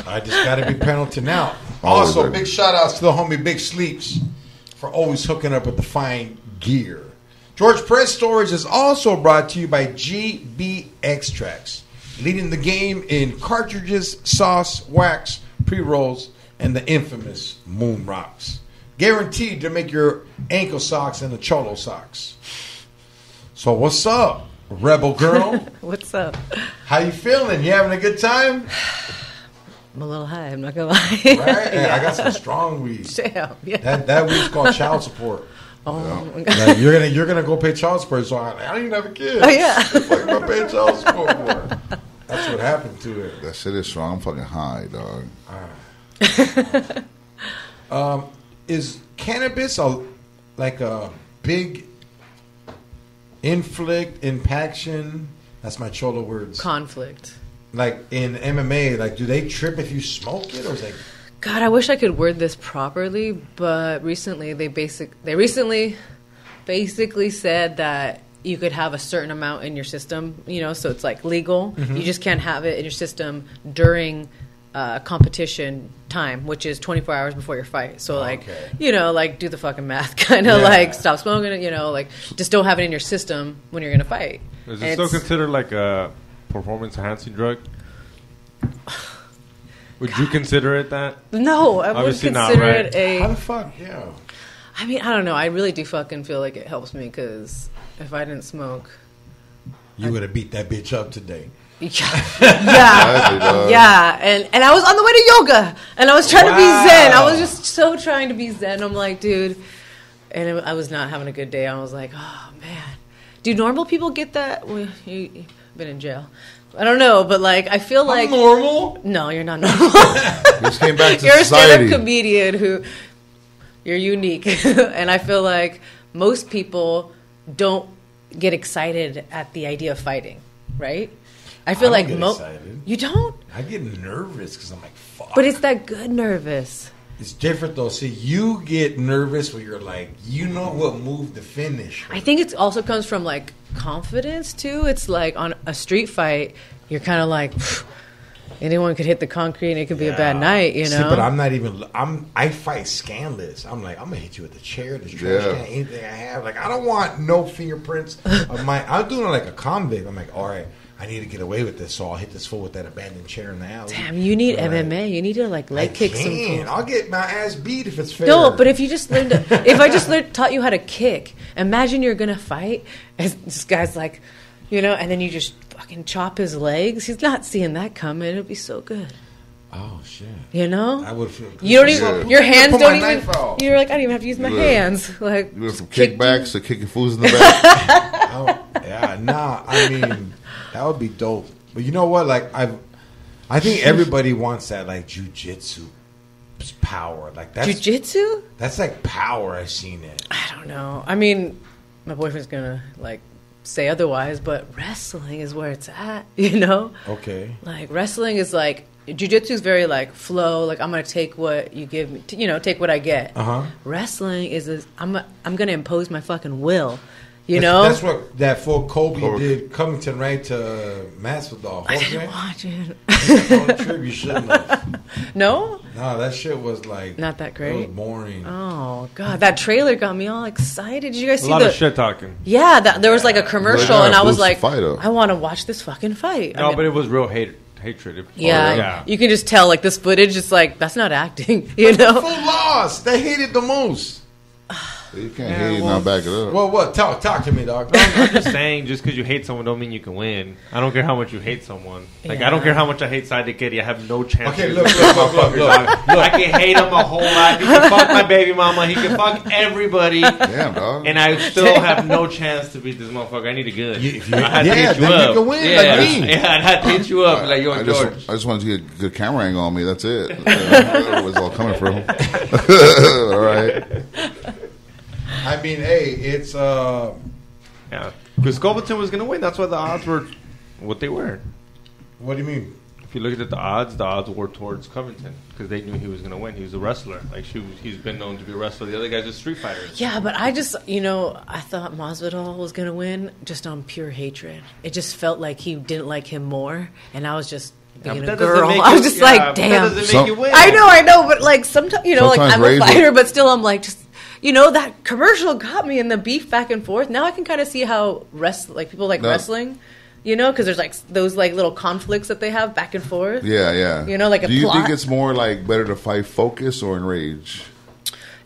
I just got to be Pendleton now. Always, Also, baby. big shout outs to the homie Big Sleeps for always hooking up with the fine gear. George Press Storage is also brought to you by GB Extracts, leading the game in cartridges, sauce, wax, pre-rolls, and the infamous Moon Rocks. Guaranteed to make your ankle socks and the cholo socks. So what's up, Rebel Girl? What's up? How you feeling? You having a good time? I'm a little high, I'm not gonna lie. Right? Hey, I got some strong weed. Damn, yeah. That weed's called child support. Oh, my God. Like, you're gonna go pay child support. So I don't even have a kid. Oh, yeah. What am I paying child support for? That's what happened to it. That shit is strong. I'm fucking high, dog. Is cannabis like a big impaction? That's my cholo words. Conflict. Like in MMA, like do they trip if you smoke it, or is it? God, I wish I could word this properly, but recently they basically said that you could have a certain amount in your system, you know, so it's like legal. Mm-hmm. You just can't have it in your system during competition time, which is 24 hours before your fight. So like, Okay. you know, like do the fucking math, kind of Yeah. like stop smoking it, you know, like just don't have it in your system when you're gonna fight. Is And it still it's- considered like a performance-enhancing drug? Would you consider it that? No, I would Obviously not, consider right? it a. How the fuck? Yeah. I mean, I don't know. I really do fucking feel like it helps me because if I didn't smoke, You would have beat that bitch up today. yeah, Exactly, dog. yeah, and I was on the way to yoga, and I was trying to be Wow. zen. I was just so trying to be zen. I'm like, dude, and I was not having a good day. I was like, oh man, do normal people get that? Well, you've been in jail. I don't know, but like, I feel like normal. no, you're not normal. Just came back to You're a society. stand-up comedian who you're unique, and I feel like most people don't get excited at the idea of fighting, right? I feel I like don't get excited. you don't, I get nervous because I'm like, fuck. but it's that good nervous. It's different though. See, you get nervous when you're like, you know what move to finish. I think it also comes from like confidence too. It's like on a street fight, you're kind of like anyone could hit the concrete and it could be a bad night, you know. See, but I'm not even. I fight scandalous. I'm like, I'm gonna hit you with the chair, the trash Yeah. can, anything I have. Like, I don't want no fingerprints of my. I'm doing it like a convict. I'm like, all right, I need to get away with this, so I'll hit this fool with that abandoned chair in the alley. Damn, you need But, like, MMA. You need to like I leg kick some can. fools. I'll get my ass beat if it's fair. No, but if you just learned, if I just taught you how to kick, imagine you're gonna fight, and this guy's like, you know, and then you just fucking chop his legs. He's not seeing that coming. It'd be so good, Oh shit. you know. I would feel. You don't even. Yeah. Your hands Put don't my even. knife out. You're like, I don't even have to use my Yeah. hands. Like, You want some kick kickbacks or kicking fools in the back? Oh, yeah, nah. I mean, that would be dope. But you know what? Like, I think everybody wants that like jujitsu power. Like that's Jiu-jitsu? that's like power. I've seen it. I don't know. I mean, my boyfriend's gonna like say otherwise, but wrestling is where it's at. You know, Okay. like wrestling is like jiu-jitsu is very like flow. Like I'm gonna take what you give me. You know, take what I get. Uh-huh. Wrestling is I'm gonna impose my fucking will. You know, That's what that full Kobe Kobe. did. Covington, right, to Masvidal. I Jorge? didn't watch it. On the trip, you shouldn't have. No, No, that shit was like not that It great. was boring. Oh god, that trailer got me all excited. Did you guys A see lot the? of shit talking. Yeah, there was like a commercial, Like, and I was boost the like, fight up. I want to watch this fucking fight. No, but it was real hatred. You can just tell, like, this footage is like, that's not acting, you know? Full loss. They hated the most. You can't hate and not back it up. Well, what? Talk to me, dog. I'm just saying, just because you hate someone don't mean you can win. I don't care how much you hate someone. Like, I don't care how much I hate SideDick Eddie. I have no chance. Okay, look. I can hate him a whole lot. He can fuck my baby mama. He can fuck everybody. Damn, dog. And I still have no chance to beat this motherfucker. I need a gun. I had to hit you then up. you can win, yeah, like me. Yeah, I had to hit you up. Like, yo, George. I just wanted to get a good camera angle on me. That's it. Where was all coming from? All right. I mean, hey, it's yeah, because Sculpton was gonna win. That's why the odds were what they were. What do you mean? If you look at the odds were towards Covington because they knew he was gonna win. He was a wrestler. Like he's been known to be a wrestler. The other guys are street fighters. Yeah, but I just, I thought Masvidal was gonna win just on pure hatred. It just felt like he didn't like him more, and I was just. Being a girl, I was just like, damn. That doesn't make you win. I know, but like sometimes, like I'm a fighter, but still, I'm like just. That commercial got me in the beef back and forth. Now I can kind of see how people like wrestling, because there's like those like little conflicts that they have back and forth. Yeah. Like a Do you plot. think it's more like better to fight focus or in rage?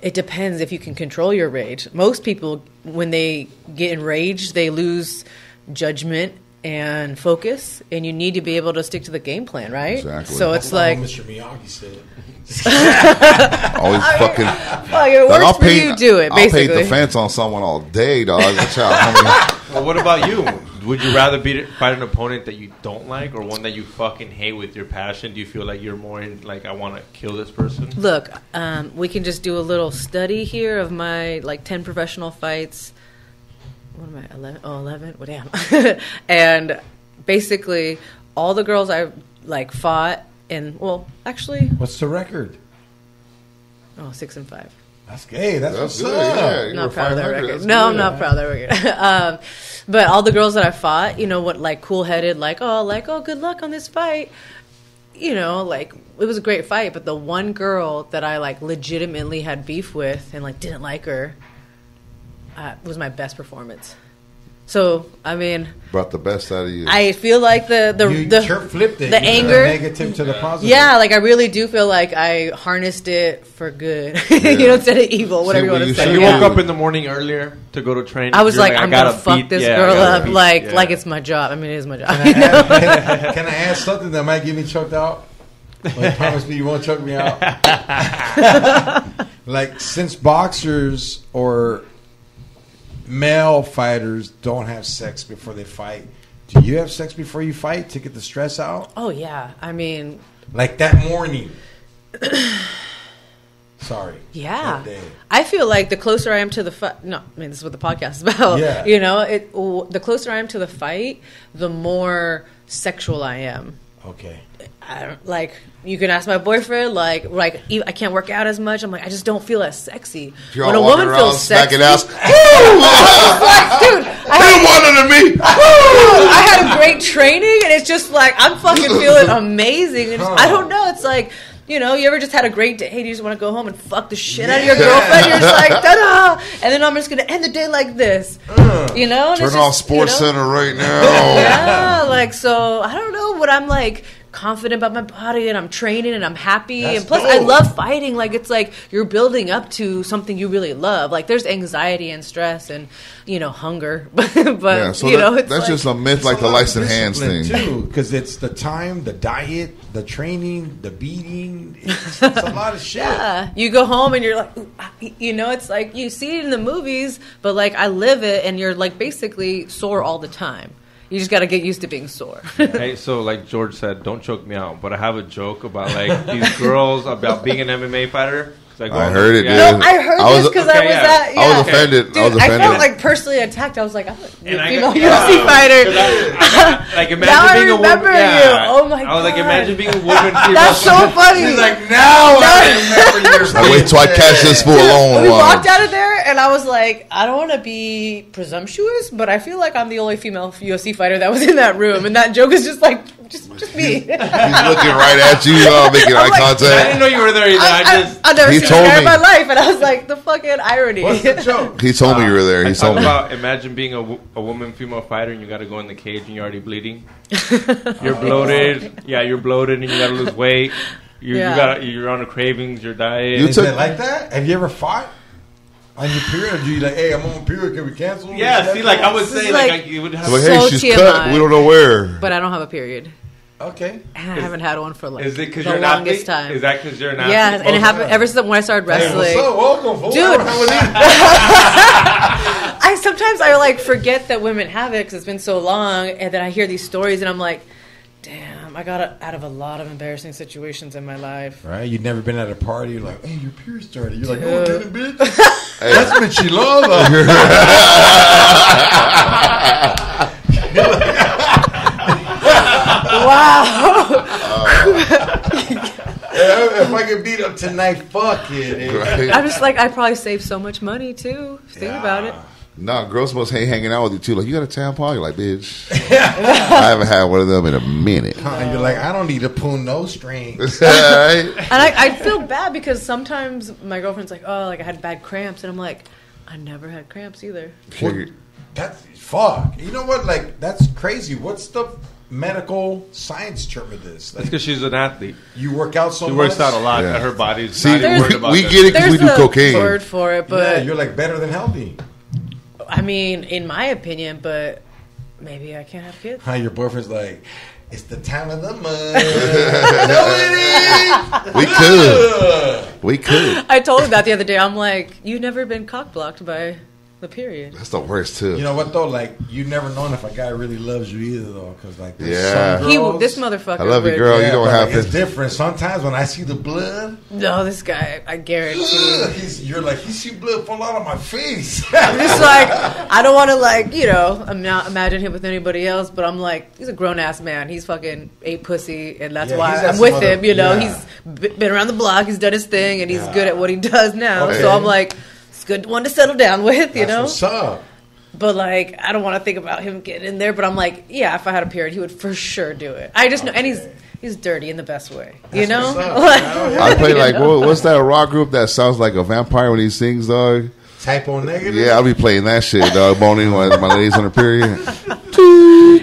It depends if you can control your rage. Most people, when they get enraged, they lose judgment and focus, and you need to be able to stick to the game plan, right? Exactly. So it's like Mr. Miyagi said. Always fucking. Well, it works for you. Do it. Basically, I'll paint the fence on someone all day, dog. That's how. Well, what about you? Would you rather fight an opponent that you don't like, or one that you fucking hate with your passion? Do you feel like you're more in like I want to kill this person? Look, we can just do a little study here of my 10 professional fights. What am I? 11? Oh, 11. Well, damn. And basically, all the girls I fought. And actually, what's the record? 6-5. That's good. That's what's good. up. Yeah, not proud of that record. No, I'm not proud of that record. But all the girls that I fought, cool headed, good luck on this fight. It was a great fight. But the one girl that I legitimately had beef with and didn't like her was my best performance. So I mean, brought the best out of you. I feel like the flipped it. The anger, negative to the positive. Yeah, I really do feel like I harnessed it for good, instead of evil, whatever you want to say. You woke up in the morning earlier to go to training. I was I'm gonna fuck this girl up, like it's my job. I mean, it is my job. Can I ask something that might get me choked out? Promise me you won't choke me out. Since boxers or male fighters don't have sex before they fight, do you have sex before you fight to get the stress out? Oh yeah, I mean, that morning. Sorry. Yeah, I feel like the closer I am to the fight. No, I mean this is what the podcast is about. Yeah. The closer I am to the fight, the more sexual I am. Okay. You can ask my boyfriend, I can't work out as much. I'm I just don't feel as sexy. When a woman feels sexy, dude, I had a great training, and it's just I'm fucking feeling amazing. And I don't know, it's you ever just had a great day, and you just want to go home and fuck the shit out of your girlfriend? You're just da-da! And then I'm just going to end the day like this. Turn off Sports Center right now. Yeah, so I don't know what I'm confident about my body, and I'm training, and I'm happy. That's and plus, dope. I love fighting. It's you're building up to something you really love. There's anxiety and stress and, hunger. but, that's just a myth, the lice and hands thing. too, because it's the time, the diet, the training, the beating. It's a lot of shit. Yeah. You go home and you're it's you see it in the movies, but I live it, and you're basically sore all the time. You just got to get used to being sore. Hey, so like George said, don't choke me out. But I have a joke about these girls about being an MMA fighter. I heard it, dude. No, I heard this because I was at. Yeah. I was offended. Dude, I felt personally attacked. I was I'm a female UFC fighter. Imagine being a woman. You. Oh my god. I was imagine being a woman. That's so funny. He's now I remember your I wait till I catch this fool alone. We walked out of there, and I was I don't want to be presumptuous, but I feel I'm the only female UFC fighter that was in that room, and that joke is just just me. He's looking right at you, making eye contact. I didn't know you were there either. I've never seen this guy in my life, and I was like, the fucking irony. What's the joke? He told me you were there. He told me. Imagine being a woman, female fighter, and you got to go in the cage, and you're already bleeding. You're bloated. Yeah, you're bloated, and you got to lose weight. You're on a cravings. Your diet. Is it like that? Have you ever fought on your period? Or do you like, hey, I'm on period, can we cancel? Yeah, see, like I would say, like you would have. Like, hey, she's TMI, cut. We don't know where. But I don't have a period. Okay. I haven't had one for like is it 'cause the you're longest an athlete? time. Is that because you're an athlete? Yeah, and it happened ever since when I started wrestling. Hey, what's up? Welcome, fool. Dude. Sometimes I like forget that women have it because it's been so long, and then I hear these stories and I'm like, damn, I got out of a lot of embarrassing situations in my life. Right? You've never been at a party, you're like, hey, your period started. You're like, oh, did it, bitch? Hey, that's what she loves. Wow. If I could beat up tonight, fuck it. Right. I'm just like, I probably saved so much money too. If you think about it. No, girls must hate hanging out with you too. Like, you got a tampon? You're like, bitch. I haven't had one of them in a minute. And you're like, I don't need to pull no strings. Right? And I feel bad because sometimes my girlfriend's like, oh, like I had bad cramps, and I'm like, I never had cramps either. That's fuck. You know what? Like, that's crazy. What's the medical science term of this? Like, That's because she's an athlete. you work out so She much. works out a lot. Yeah. Her body's See, not even worried about we that. get it because we do There's a cocaine. word for it, Yeah, but you're like better than healthy. I mean, in my opinion, but maybe I can't have kids. How your boyfriend's like, it's the time of the month. No, it ain't. We could. I told him that the other day. I'm like, you've never been cock blocked by the period. That's the worst too. You know what though? Like, you've never known if a guy really loves you either, though, because like, there's Yeah. some girls, This motherfucker. I love you, would- girl. You don't but, have like, it's to. different. Sometimes when I see the blood, No, this guy. I guarantee. you're like, he see blood fall out of my face. I'm just like, I don't want to like, I'm not imagine him with anybody else, but I'm like, he's a grown ass man. He's fucking ate pussy, and that's Yeah, why he's got I'm with some him. other- You know, yeah. he's been around the block. He's done his thing, and he's good at what he does now. Okay. So I'm like, it's a good one to settle down with. You That's know. what's up. But like, I don't want to think about him getting in there. But I'm like, yeah, if I had a period, he would for sure do it. I just know, and he's dirty in the best way. You know. what's up. I play like, what's that rock group that sounds like a vampire when he sings, dog? Typo negative. Yeah, I'll be playing that shit, dog. Moaning when my lady's on her period.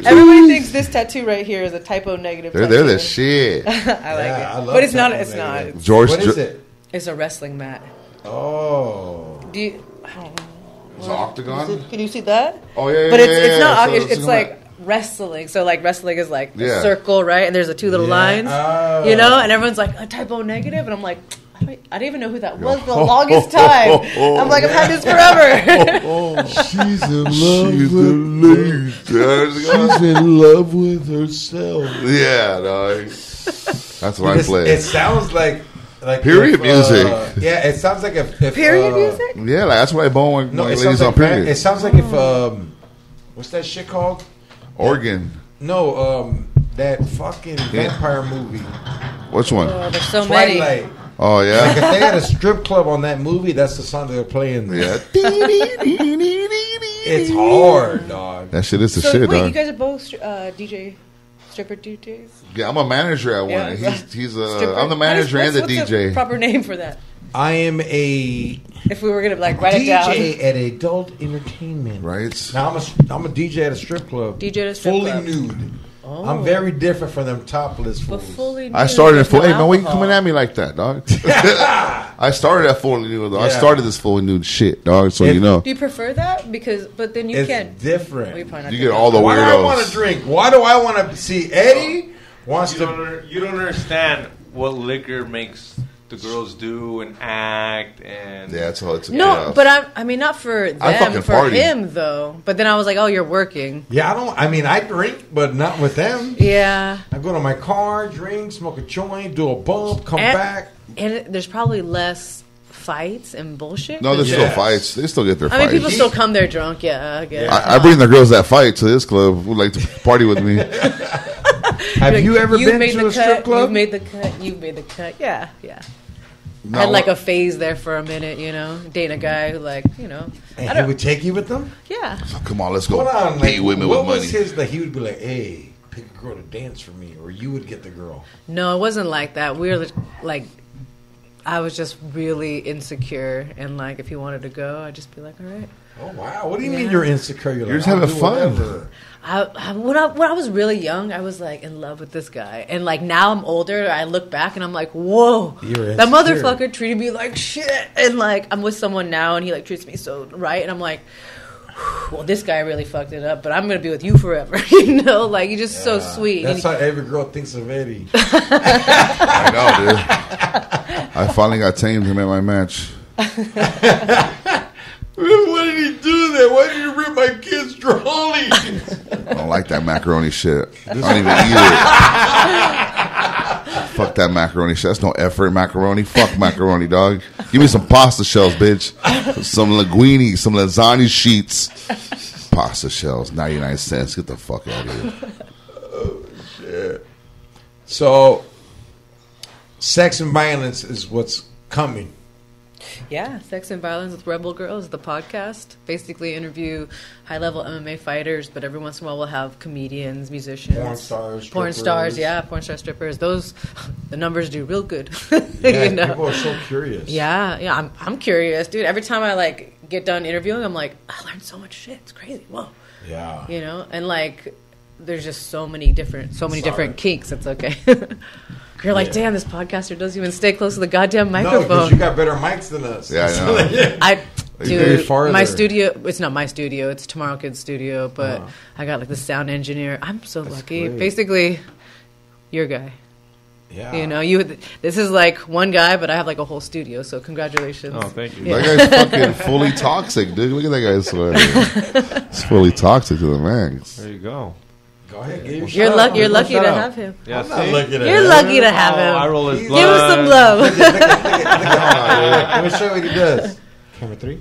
Everybody thinks this tattoo right here is a typo negative. They're tattoo. the shit. I like Yeah, I it, love but it's not. typo It's not. negative. George, What is it? It's a wrestling mat. Oh. Do you? I don't know. It's an octagon. Can you see that? Oh yeah, But it's yeah, not. So It's like wrestling. So like wrestling is like Yeah. a circle, right? And there's the two little lines, Oh. you know. And everyone's like a typo negative, and I'm like, I didn't even know who that was the longest time. I'm like, I've had this forever. She's in love She's in love with herself. Yeah, dog. That's what I play. It sounds like Period music. Yeah, it sounds like if Period music. Yeah, like that's what I bone when No, my it lady's sounds on like period. it sounds like if what's that shit called? Organ. No, that fucking vampire movie, Which one? Oh, there's so many. Twilight. Oh Like yeah. if they had a strip club on that movie, that's the song they're playing. Yeah. It's hard, dog. That shit is the So shit, wait, dog. you guys are both stripper DJs. Yeah, I'm a manager at one. Yeah. He's Stripper? I'm the manager and the What's DJ. the proper name for that? I am a If we were gonna like write it down. DJ at adult entertainment. Right. Now I'm a DJ at a strip club. DJ at a strip fully club. nude. Oh. I'm very different from them topless But fools. fully I nude, started at there's full. no Hey man, why you alcohol. coming at me like that, dog? I started at fully nude. Though. I Yeah. started this fully nude shit, dog. So you know, Do you prefer that? But then you It's can't. different. Well, you're probably not you doing get all the Why do I weirdos. want to drink? Why do I want to see Eddie wants to? You don't understand what liquor makes the girls do and act and Yeah, it's all. It's No, yeah. but I mean, not for I them, fucking for party. him though. But then I was like, oh, you're working. Yeah, I drink, but not with them. Yeah. I go to my car, drink, smoke a joint, do a bump, come And- back. And there's probably less fights and bullshit. No, there's Yes. still fights. They still get their I mean, fights. people still come there drunk. Yeah, I guess. I bring the girls that fight to this club who like to party with me. Have you ever You've been made to the a strip cut, club? You've made the cut. You've made the cut. Yeah, yeah. No, I had like a phase there for a minute, dating a guy who like, I And he don't. would take you with them? Yeah. come on, let's go Hold on, beat women with what money. was his? Like he would be like, "Hey, pick a girl to dance for me, or you would get the girl? No, it wasn't like that. We were like, I was just really insecure, and like, if he wanted to go, I'd just be like, all right. Oh wow! What do you mean you're insecure? You're just having fun. When I was really young, I was like in love with this guy, and like now I'm older, I look back and I'm like, whoa, that motherfucker treated me like shit, and like I'm with someone now, and he like treats me so right, and I'm like, well, this guy really fucked it up, but I'm gonna be with you forever, you know? Like you're just so sweet. That's how every girl thinks of Eddie. I know, dude. I finally got tamed him at my match. Why did he do that? Why did you rip my kid's trolley? I don't like that macaroni shit. I don't even eat it. Fuck that macaroni shit. That's no effort macaroni. Fuck macaroni, dog. Give me some pasta shells, bitch. Some linguine, some lasagna sheets. Pasta shells, 99 cents. Get the fuck out of here. Oh, shit. So, sex and violence is what's coming. Yeah, Sex and Violence with Rebel Girls, the podcast. Basically interview high-level MMA fighters, but every once in a while we'll have comedians, musicians. Porn stars, porn stars, strippers. Those, the numbers do real good. Yeah, you know? People are so curious. Yeah, I'm curious, dude. Every time I, like, get done interviewing, I'm like, I learned so much shit. It's crazy. Whoa. Yeah. You know? And, like, there's just so many different kinks. It's okay. You're like, damn, this podcaster doesn't even stay close to the goddamn microphone. No, because you got better mics than us. Yeah, I know. Dude, my studio, it's not my studio, it's Tomorrow Kid's studio, but I got like the sound engineer. I'm so lucky. Great. Basically, your guy. Yeah. You know, this is like one guy, but I have like a whole studio, so congratulations. Oh, thank you. Yeah. That guy's fucking fully toxic, dude. Look at that guy's sweater. It's fully toxic to the max. There you go. Go ahead, give You're lucky to have him. Yeah, I'm not lucky to You're have lucky him. to have him. I roll his Give blood. him some love. Look at Let me show you what he does. Camera 3.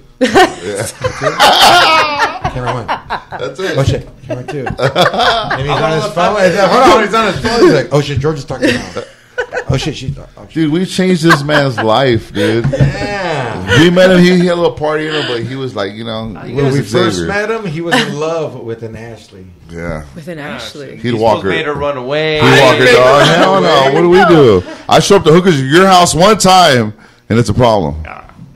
Camera 1. That's it. Oh shit. Camera 2. And he's on his phone. Hold on, he's on his phone. He's like, oh shit, George is talking now. Oh shit, she's. Oh, shit. Dude, we changed this man's life, dude. Yeah. We met him. He had a little party in him, but he was like, you know, When we first met him, he was in love with an Ashlee. Yeah. With an Ashlee. He'd walk her. Made her run away. He'd walk her, dog. Hell no. What do we do? I show up to hookers at your house one time, and it's a problem.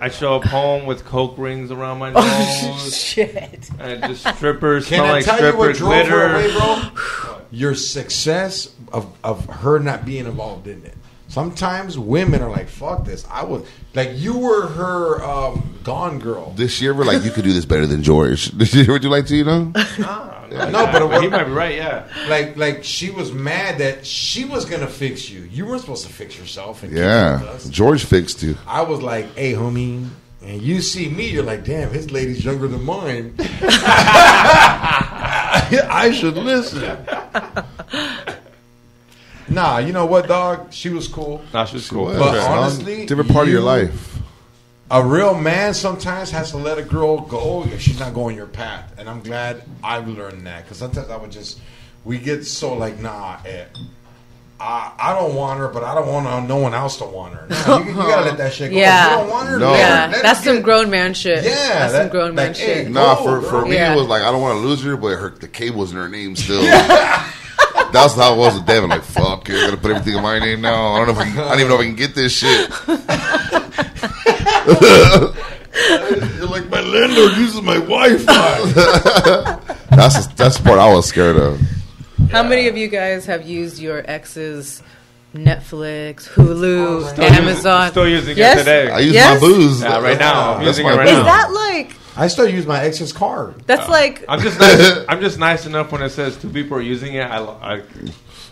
I show up home with coke rings around my nose. Oh, shit. And just strippers Can smell I like tell you what stripper drove her glitter. away, bro? Your success of her not being involved in it. Sometimes women are like, fuck this. I was like, you were her gone girl. This year, we're like, you could do this better than George. Would you like to, you know? No, but he might be right, yeah. Like she was mad that she was gonna fix you. You weren't supposed to fix yourself. And keep Yeah. with us. George fixed you. I was like, hey, homie. And you see me, you're like, damn, his lady's younger than mine. I should listen. Nah, you know what, dog? She was cool. Nah, she's cool. was. But Okay. honestly, Different part of your life. a real man sometimes has to let a girl go if she's not going your path. And I'm glad I've learned that. Because sometimes we get so like, nah, I don't want her, but I don't want no one else to want her. Nah, you gotta let that shit go. Yeah. If you don't want her, No. Yeah, let that's her some get- grown man shit. Yeah, That's some grown man like, shit. hey, Nah, go, for me, Yeah. it was like, I don't want to lose her, but the K was in her name still. That's how it was with Devin. Like, fuck, you're gonna put everything in my name now. I don't even know if I can get this shit. You're like, my landlord uses my Wi-Fi. That's the part I was scared of. How many of you guys have used your ex's Netflix, Hulu, Still Amazon? Still using Yes? it today. I use Yes? my booze. Yeah, right now. I'm That's using my it right booze. Is now. that like? I still use my ex's card. That's like. I'm just nice enough when it says two people are using it. I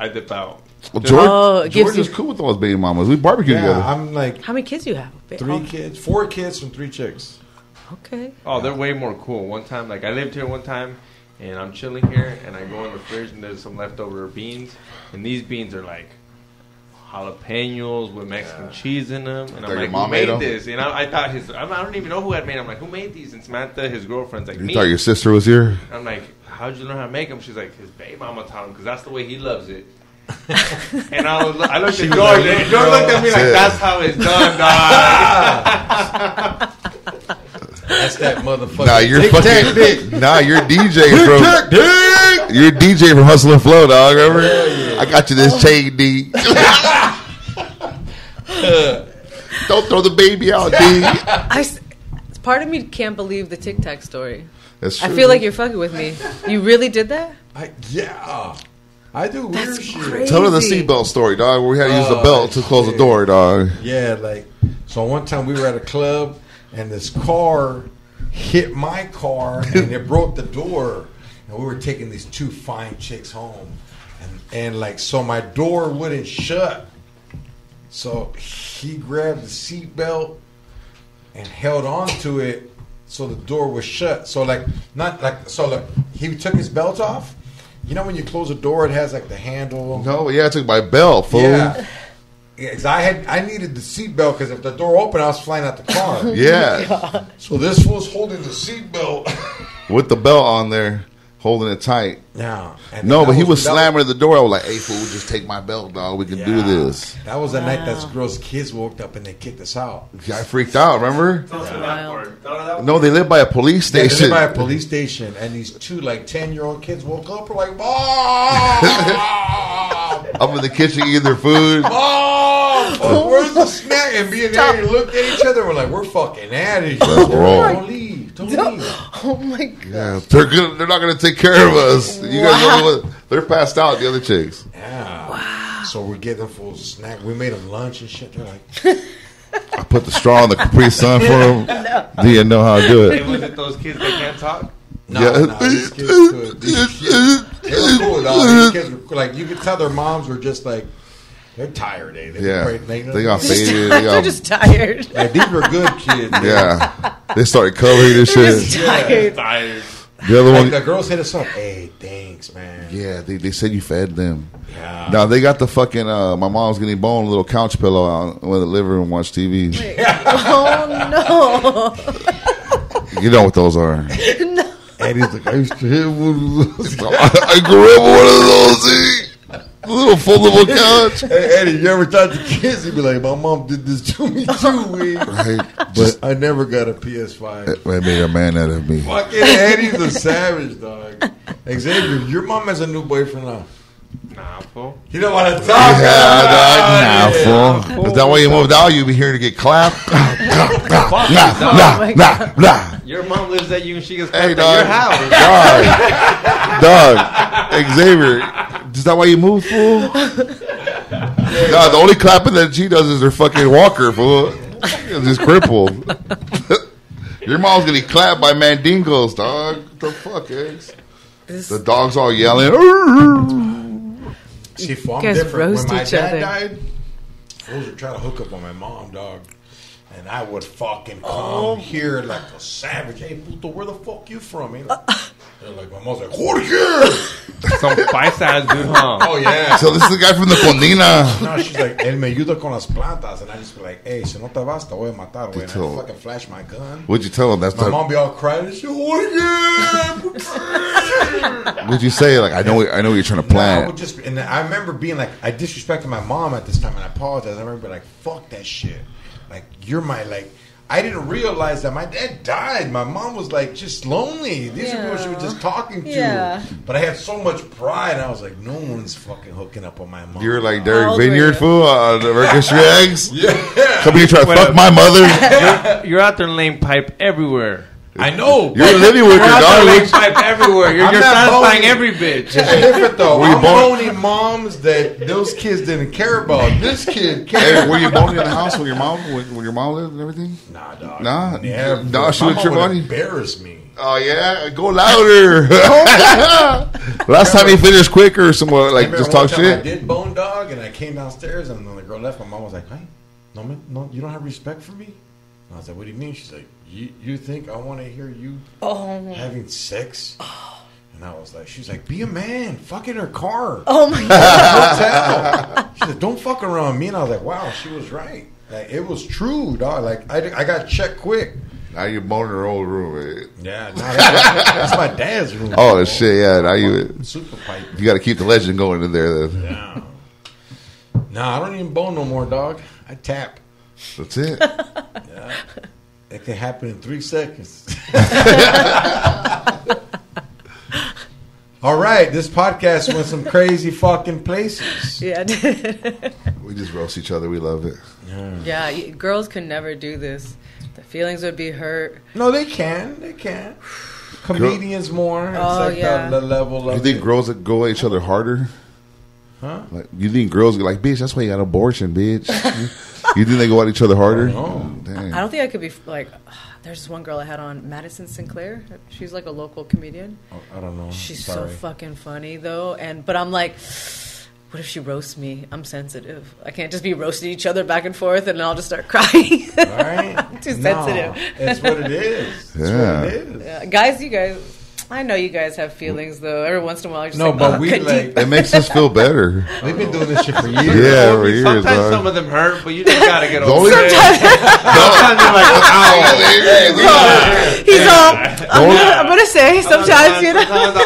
dip out. Well, Oh, it gives George is you- cool with those baby mamas. We barbecue Yeah, together. I'm like How many kids you have? 4 kids from 3 chicks. Okay. Oh, they're way more cool. One time, like I lived here one time, and I'm chilling here, and I go in the fridge, and there's some leftover beans, and these beans are like jalapenos with Mexican cheese in them, and Like I'm your like, mom who made made them? this? And I thought I don't even know who had made them. I'm like, who made these? And Samantha, his girlfriend's like, You me. thought your sister was here? I'm like, how'd you learn how to make them? She's like, his baby mama taught him because that's the way he loves it. And I looked at George, and George looked at me like, that's how it's done, dog. That's that motherfucker. Nah, you're Tic-tac dick. fucking. Nah, you're DJ from. Tic-tac dick. You're a DJ from Hustle and Flow, dog. Remember? I got you this chain, D. Don't throw the baby out, D. Part of me can't believe the Tic Tac story. That's true. I feel like you're fucking with me. You really did that? Yeah. I do weird shit. crazy. Tell her the seatbelt story, dog. Where we had to use the belt to close the door, dog. Yeah, like, so one time we were at a club and this car hit my car and it broke the door. And we were taking these two fine chicks home. And like, so my door wouldn't shut. So he grabbed the seatbelt and held on to it so the door was shut. So like, he took his belt off. You know when you close a door, it has like the handle. No, yeah, I took my belt, fool. Yeah, because I needed the seatbelt because if the door opened, I was flying out the car. Yeah. So this was holding the seatbelt With the belt on there, holding it tight. Yeah. No, but he was slamming at the door. I was like, hey, fool, just take my belt, dog. We can do this. That was the night that girl's kids woke up and they kicked us out. Yeah, I freaked out, remember? Wow. No, they live by a police They station. lived by a police station, and these two like 10-year-old kids woke up. We're like, Mom! I'm in the kitchen eating their food. Mom! Where's the snack? And me and Eddie looked at each other. We're like, we're fucking at it. Don't leave. Don't leave. Oh my god. Yeah, they're not gonna take care of us. You guys know what? They're passed out. The other chicks. Yeah. Wow. So we gave them full snack. We made them lunch and shit. They're like, I put the straw in the Capri Sun for them. Do you know how to do Hey, it? was it those kids that can't talk? no, these kids could. These kids, they were cool, dog. These kids were cool. Like, you could tell their moms were just like, they're tired, eh? Yeah, they got faded. They're just tired. Like, these were good kids. Man. Yeah, they started covering this They're shit. just tired. Tired. The other Like, one, the girls hit us up. Hey, thanks, man. yeah, they said you fed them. Yeah. Now they got the fucking. My mom's getting bone, a little couch pillow out when the living room watch TV. Oh no. You know what those are. No. And he's like, I used to hit one of those. I grew up with one of those. A little foldable couch. Hey, Eddie, you ever talk to kids? He'd be like, my mom did this to me too, we. Right, Just, but I never got a PS5. it made a man out of me. Fucking Eddie's a savage, dog. Xavier, your mom has a new boyfriend now. Nah, fool. You don't want to talk Nah, about it. fool. Is that why you moved out? You be here to get clapped? Fuck you, Nah, dog. nah. Your mom lives at you and she gets Hey, at your house. Dog. Xavier, is that why you moved, fool? No, the only clapping that she does is her fucking walker, fool. It's just crippled. Your mom's getting clapped by mandingos, dog. What the fuck, X? The dog's all yelling. See, fool, I'm You guys different. roast When my each dad other. died, fools would try to hook up on my mom, dog. And I would fucking come here like a savage. Hey, puto, where the fuck you from? You know? They're like, my mom's like, Jorge! Some spice-ass dude, huh? Oh, yeah. So this is the guy from the Condina. No, she's like, él me ayuda con las plantas. And I just be like, hey, si no te vas, te voy a matar, güey. And I told- fucking flash my gun. What'd you tell him? That's My the. mom be all crying and shit, Jorge! What'd you say? Like, I know what you're trying to I plan. would just, and I remember being like, I disrespected my mom at this time, and I apologize. I remember being like, fuck that shit. Like, you're my, like, I didn't realize that my dad died. My mom was like just lonely. These are people she was just talking to. Yeah. But I had so much pride. I was like, no one's fucking hooking up on my mom. You're like How Derek old were Vineyard, you? fool, on American Street Eggs. Yeah. Come here, try to fuck my mother. You're out there laying pipe everywhere. I know. You're living with your You're out there laying dog. pipe everywhere. You're I'm not satisfying boning. every bitch. It's different though. Were you I'm born- boning moms that those kids didn't care about. This kid Hey, cared. were you boning in the house when your mom lived and everything? Nah, dog. Nah. Never. Nah, she My was mom your would money? embarrass me. Oh yeah, go louder. Last time he finished quicker, or somewhere like Remember just one talk time I shit. did bone dog, and I came downstairs, and when the girl left, my mom was like, "Hey, no, man, no, you don't have respect for me." And I was like, "What do you mean?" She's like, "You think I want to hear you having sex?" And I was like, "She's like, be a man, fuck in her car." Oh my god. Hotel. She said, "Don't fuck around me." And I was like, "Wow, she was right. Like, it was true, dog. Like I got checked quick." Now you're boning her old roommate. Yeah, nah, that's my dad's room. Oh shit, yeah. Now you Super pipe. got to keep the legend going in there. Then Yeah. Nah, I don't even bone no more, dog. I tap. that's it. Yeah. It can happen in 3 seconds. All right, this podcast went some crazy fucking places. Yeah, it did. We just roast each other. We love it. Yeah, girls could never do this. The feelings would be hurt. No, they can. They can. Comedians more. It's like the level of You think girls that go at each other harder? Huh? Like, you think girls go like, bitch, that's why you got an abortion, bitch. You think they go at each other harder? I don't think I could be like. There's this one girl I had on, Madison Sinclair. She's like a local comedian. I don't know. She's so fucking funny though, but I'm like, what if she roasts me? I'm sensitive. I can't just be roasting each other back and forth, and I'll just start crying. All right. I'm too sensitive. It's what it is. It's what it is. Yeah. Guys, you guys. I know you guys have feelings though. Every once in a while, you're just but we like it makes us feel better. We've been doing this shit for years. Yeah, for years. Sometimes some of them hurt, but you just gotta get over it. Sometimes you're like, ow. He's all. I'm gonna say sometimes you know.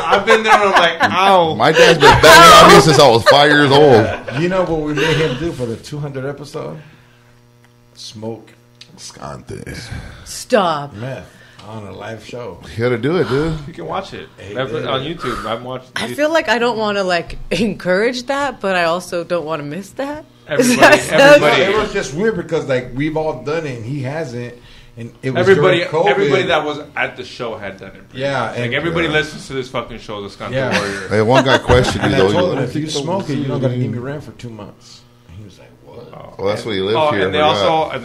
I've been there. And I'm like, ow. My dad's been banging on me since I was 5 years old. You know what we made him do for the 200 episode? Smoke Gunther. Stop. meth on a live show. You gotta do it, dude. You can watch it on YouTube. I've watched. I feel like I don't want to like encourage that, but I also don't want to miss that. Everybody. It was just weird because like we've all done it and he hasn't, and it was Everybody during COVID. that was at the show had done it. Yeah, like everybody listens to this fucking show, the Gunther Warrior. Hey, one guy questioned me And I though. told him if you smoke it, you don't got to give me rent for 2 months. And he was like, "What?" Well, that's what he lived here. And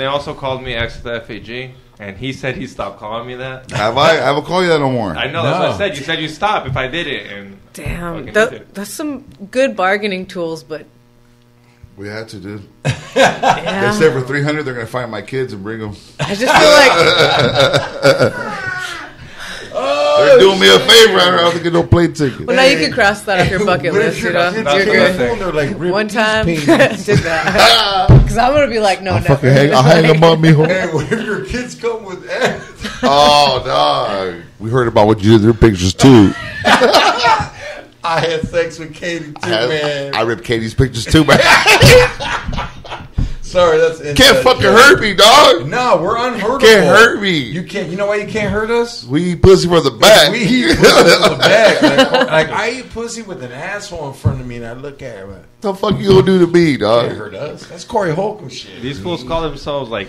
they also called me ex the FAG, and he said he stopped calling me that. Have I? I haven't called you that no more. I know. That's what I said. You said you stop if I did it, and Damn, that's some good bargaining tools, but We had to, dude. yeah. They said for 300, they're gonna find my kids and bring them. I just feel like They're doing me a favor. I don't have to get no plane ticket. well, now you can cross that off your bucket list. You know, you're good. Like, One time, did that because I'm gonna be like, no, never. I'll hang them on me. Hey, what if your kids come with that? Oh, dog. We heard about what you did in their pictures, too. I had sex with Katie too, man. I ripped Katie's pictures, too, man. Sorry, that's Can't fucking hurt me, dog. No, we're unhurtable. Can't hurt me. You can't. You know why you can't hurt us? We eat pussy from the back. We eat pussy from the back. Like I eat pussy with an asshole in front of me, and I look at her. What the fuck you gonna do to me, dog? can't hurt us? That's Corey Holcomb shit. these fools call themselves like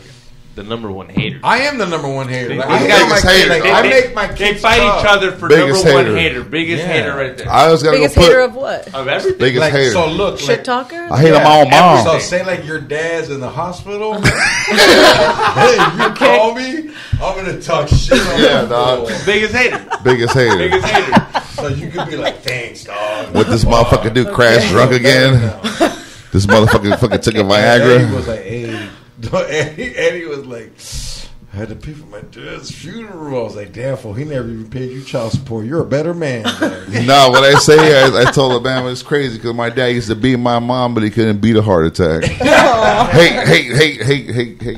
the number one hater. I am the number one hater. Like, They- I they- hate my biggest kids. hater, Like, dog. I make my kids They fight tough. each other for Biggest number one hater. hater. Biggest Yeah. hater right there. I was gonna Biggest go put hater of what? Of everything. biggest Like, hater. so look, Shit like, talker? I hate my own mom. So say like your dad's in the hospital. Hey, you call me, I'm gonna talk shit on Yeah, you. dog. Biggest hater. Biggest hater. Biggest hater. So you could be like, thanks, dog. What this motherfucker do? Crash drunk again? This motherfucker fucking took a Eddie Viagra. was like, hey, Eddie was like, I had to pay for my dad's funeral. I was like, damn, fool, he never even paid you child support. You're a better man. No, what I say, I told the man it's crazy because my dad used to beat my mom, but he couldn't beat a heart attack. Hate.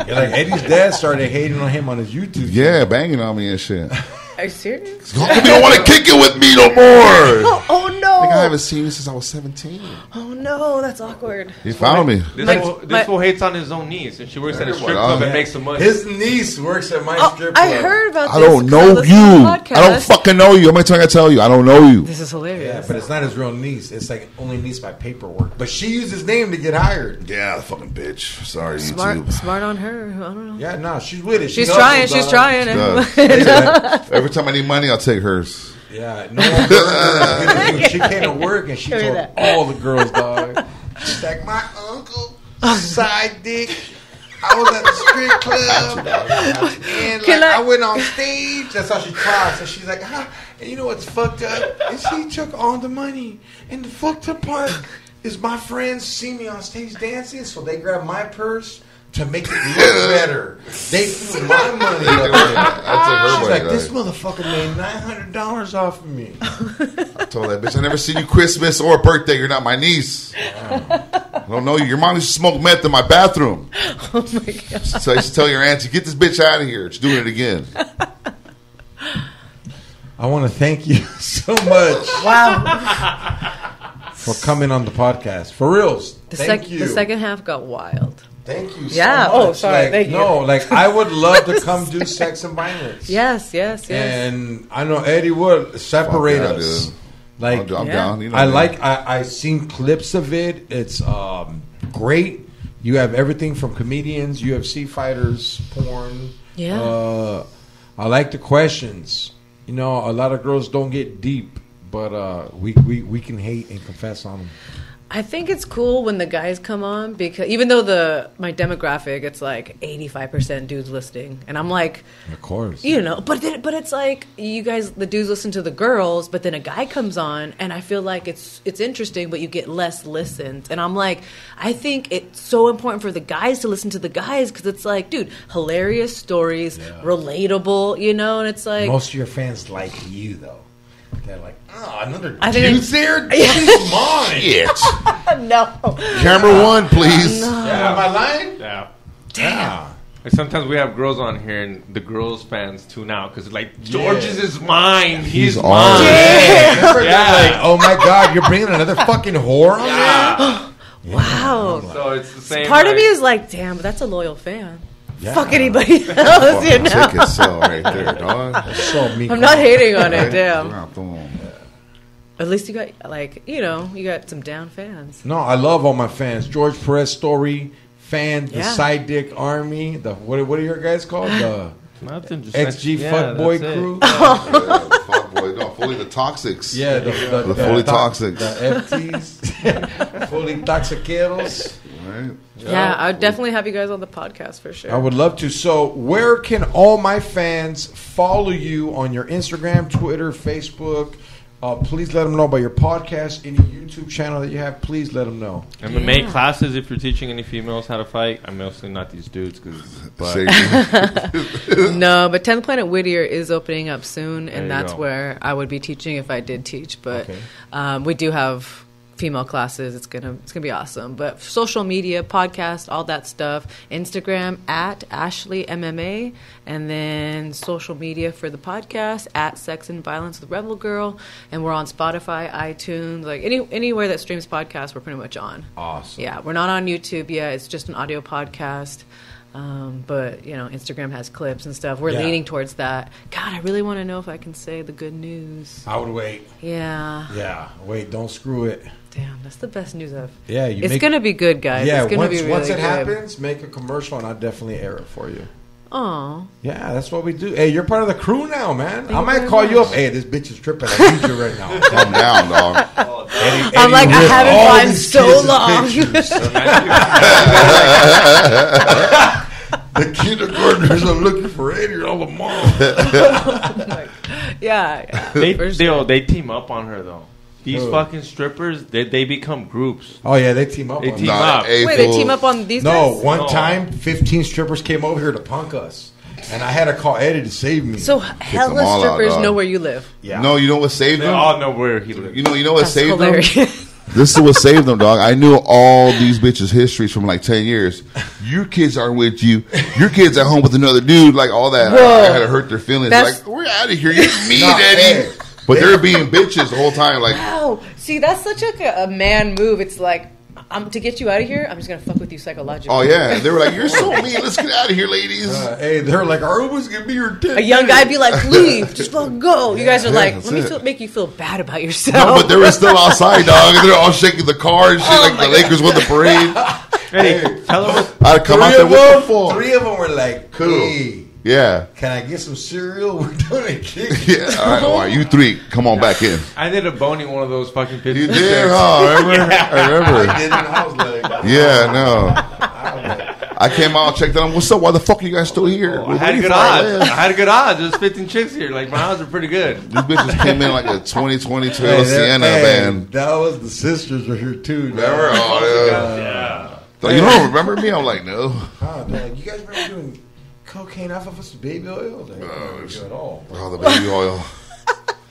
Yeah, like Eddie's dad started hating on him on his YouTube. Yeah, banging on me and shit. Are you serious? How come you don't want to kick it with me no more? Oh no! I haven't seen you since I was 17. Oh no, that's awkward. He found me. This fool hates on his own niece, and she works at a strip club and makes some money. His niece works at my strip club. I heard about this. I don't know because I listened you. to the I podcast. don't fucking know you. How many times I tell you? I don't know you. This is hilarious. Yeah, but it's not his real niece. It's like only niece by paperwork. But she used his name to get hired. Yeah, fucking bitch. Sorry, Smart, YouTube. smart on her. I don't know. Yeah, no, she's with it. She's trying. hustles, She's dog. trying. Every time I need money, I'll take hers. Yeah, no one she came to work and she Give me told that. all the girls, dog. She's like, my uncle, SideDick. I was at the strip club and like, I went on stage. That's how she talks. And she's like, and you know what's fucked up? Is he took all the money. And the fucked up part is my friends see me on stage dancing, so they grab my purse to make it look better. They threw my money up there. She's like, this motherfucker made $900 off of me. I told that bitch, I never seen you Christmas or birthday. You're not my niece. I don't know you. Your mom used to smoke meth in my bathroom. Oh my god! So I used to tell your auntie, get this bitch out of here. She's doing it again. I want to thank you so much. Wow. For coming on the podcast. For reals. The Thank you. The second half got wild. Thank you so Yeah. much. Oh, sorry. Like, Thank you. No, like I would love to come do sex and violence. Yes. And I know Eddie would separate Fuck yeah, us. dude. Like I'm down. You know I seen clips of it. It's great. You have everything from comedians, UFC fighters, porn. Yeah. I like the questions. You know, a lot of girls don't get deep, but we can hate and confess on them. I think it's cool when the guys come on, because even though my demographic, it's like 85% dudes listening, and I'm like, of course, you know, but it's like you guys, the dudes listen to the girls, but then a guy comes on, and I feel like it's interesting, but you get less listens, and I'm like, I think it's so important for the guys to listen to the guys, because it's like, dude, hilarious stories, relatable, you know, and it's like most of your fans like you though. They're like, oh, another dude's there? He's mine. Shit. no. Camera one, please. No. Yeah, am I lying? Yeah. Damn. Like sometimes we have girls on here, and the girls fans tune out because like George's is mine. He's mine. ours. Yeah. Like, oh my God, you're bringing another fucking whore on there? Wow. So it's the same. Part of me is like, damn, but that's a loyal fan. Yeah. Fuck anybody else, you know. Ticket sell right there, dog. So me. I'm not hating on it, damn. Boom. At least you got, like, you know, you got some down fans. No, I love all my fans. George Perez Story fan, the Yeah. SideDick Army, the what are your guys called? The Nothing. Just XG Fuckboy that's it. Crew. Yeah, fuck boy. No, fully the toxics. Yeah, the fully toxics. The FTs, fully toxiqueros. Right. Yeah, I would definitely have you guys on the podcast for sure. I would love to. So, where can all my fans follow you on your Instagram, Twitter, Facebook? Please let them know about your podcast, any YouTube channel that you have. Please let them know. MMA classes, if you're teaching any females how to fight. I'm mostly not these dudes, Say- No, but 10th Planet Whittier is opening up soon, There and you that's go. where I would be teaching if I did teach. But Okay. we do have female classes. It's gonna be awesome. But social media, podcast, all that stuff. Instagram at Ashlee MMA, and then social media for the podcast at Sex and Violence with Rebel Girl, and we're on Spotify, iTunes, like anywhere that streams podcasts. We're pretty much on. Awesome. Yeah, we're not on YouTube yet. It's just an audio podcast. But, you know, Instagram has clips and stuff. We're leaning towards that. God, I really want to know if I can say the good news. I would wait. Yeah. Yeah, wait, don't screw it. Damn, that's the best news of. Yeah, It's going to be good, guys. Yeah, it's gonna be really once it good. happens, make a commercial and I'll definitely air it for you. Aw. Yeah, that's what we do. Hey, you're part of the crew now, man. Thank I you might very call you much. up. Hey, this bitch is tripping. I need you right now. Calm down, dog. I'm like, I with haven't all gone these so kids' long. pictures. The kindergartners are looking for 80 all tomorrow. Yeah. They team up on her though. These Who? fucking strippers, they become groups. Oh, yeah, they team up. They on team that. up. Wait, they team up on these No, guys? one No. time, 15 strippers came over here to punk us. And I had to call Eddie to save me. So them hella all out, strippers dog. know where you live. yeah. No, you know what saved They them? all know where he lives. You know what That's saved them? hilarious. This is what saved them, dog. I knew all these bitches' histories from like 10 years. Your kids aren't with you. Your kid's at home with another dude, like all that. Whoa. I had to hurt their feelings. That's- Like, we're out of here. You're mean, Nah, Eddie. hey. But they're being bitches the whole time. Like, Wow. See, that's such a man move. It's like, I'm to get you out of here, I'm just going to fuck with you psychologically. oh, yeah. They were like, you're so mean. Let's get out of here, ladies. Hey, they're like, our Uber's going to be your dick. A young guy be like, leave, just fucking go. You guys are Yeah, like, that's let me it. make you feel bad about No, yourself. but they were still outside, dog. And they're all shaking the car and shit like the Lakers won the parade. Hey, tell them. I'd come out there with the phone. Three of them were like, Cool. hey, Yeah. can I get some cereal? We're doing a kick. Yeah. All right, you three, come on back in. I did a boning one of those fucking You 50 did, huh? Remember? I remember. I did, and I was like, Yeah, no. I came out, checked on them. What's up? Why the fuck are you guys still here? I had good odds. I had good odds. There's 15 chicks here. Like my odds are pretty good. These bitches came in like a 2020 hey, Toyota Sienna band. that was the sisters were here too. Remember? Oh, yeah. Yeah. So you don't remember me? I'm like, no. They're like, you guys remember doing cocaine off of us with baby oil? I was like, I don't remember you at all. Oh, the baby oil.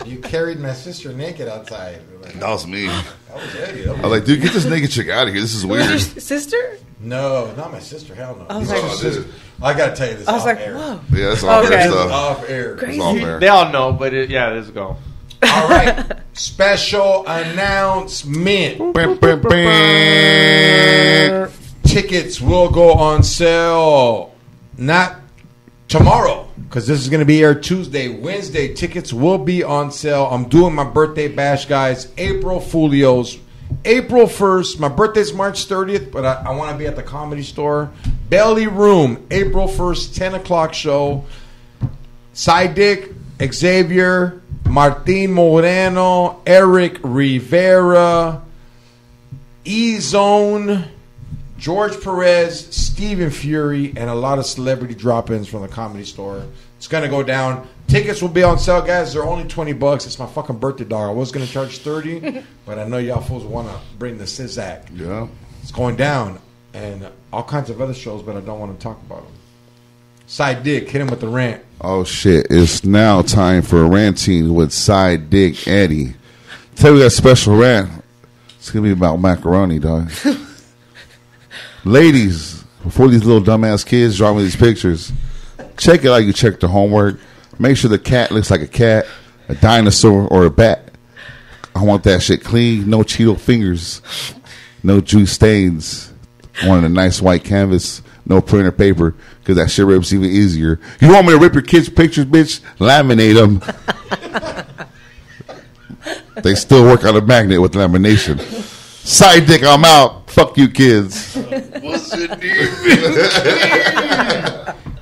You carried my sister naked outside. We're like, That was me. that was Eddie. That I was like, dude, get this naked chick out of here. This is Who's your weird. sister? No, not my sister. Hell no. I was It's like- my sister. I gotta tell you this. I was off like, air. whoa. Yeah, that's all Okay. fair This is stuff. off air. Crazy. It's all fair. They all know, but yeah, let's go. All right. Special announcement. Tickets will go on sale not tomorrow, because this is going to be aired Tuesday, Wednesday. Tickets will be on sale. I'm doing my birthday bash, guys. April Foolios. April 1st. My birthday's March 30th, but I want to be at the Comedy Store. Belly Room, April 1st, 10 o'clock show. SideDick, Xavier, Martin Moreno, Eric Rivera, E-Zone, George Perez, Stephen Fury, and a lot of celebrity drop-ins from the Comedy Store. It's going to go down. Tickets will be on sale, guys. They're only $20. It's my fucking birthday, dog. I was going to charge $30, but I know y'all fools want to bring the Sizak. Yeah. It's going down. And all kinds of other shows, but I don't want to talk about them. SideDick, hit him with the rant. Oh, shit. It's now time for ranting with SideDick Eddie. Tell you that special rant. It's going to be about macaroni, dog. Ladies, before these little dumbass kids draw me these pictures, check it like you check the homework. Make sure the cat looks like a cat, a dinosaur, or a bat. I want that shit clean. No Cheeto fingers. No juice stains. I want a nice white canvas. No printer paper, because that shit rips even easier. You want me to rip your kids' pictures, bitch? Laminate them. They still work on a magnet with lamination. SideDick, I'm out. Fuck you, kids. What's it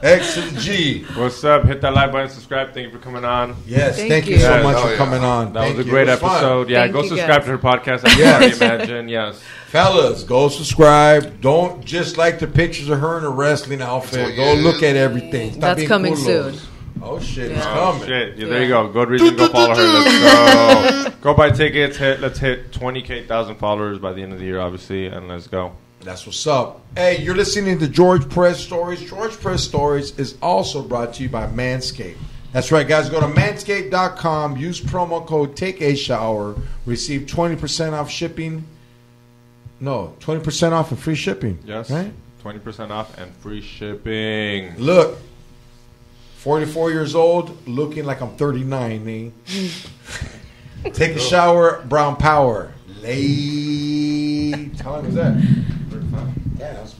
X to the G. What's up? Hit that like button, subscribe. Thank you for coming on. Yes, thank you so much for coming on. That was a great episode. Yeah, go subscribe to her podcast. I can already imagine. Yes. Fellas, go subscribe. Don't just like the pictures of her in a wrestling outfit. Go look at everything. Stop That's coming soon. Oh, shit. It's coming. Shit. Yeah, there you go. Good reason. Go follow her. Let's go. Go buy tickets. Let's hit 20,000 followers by the end of the year, obviously, and let's go. That's what's up. Hey, you're listening to George Press Stories. George Press Stories is also brought to you by Manscaped. That's right, guys. Go to manscaped.com. Use promo code TakeAShower. Receive 20% off shipping. No, 20% off and free shipping. Yes. Right? 20% off and free shipping. Look, 44 years old, looking like I'm 39, man. Take a shower, brown power. How long was that? 35. Yeah, that was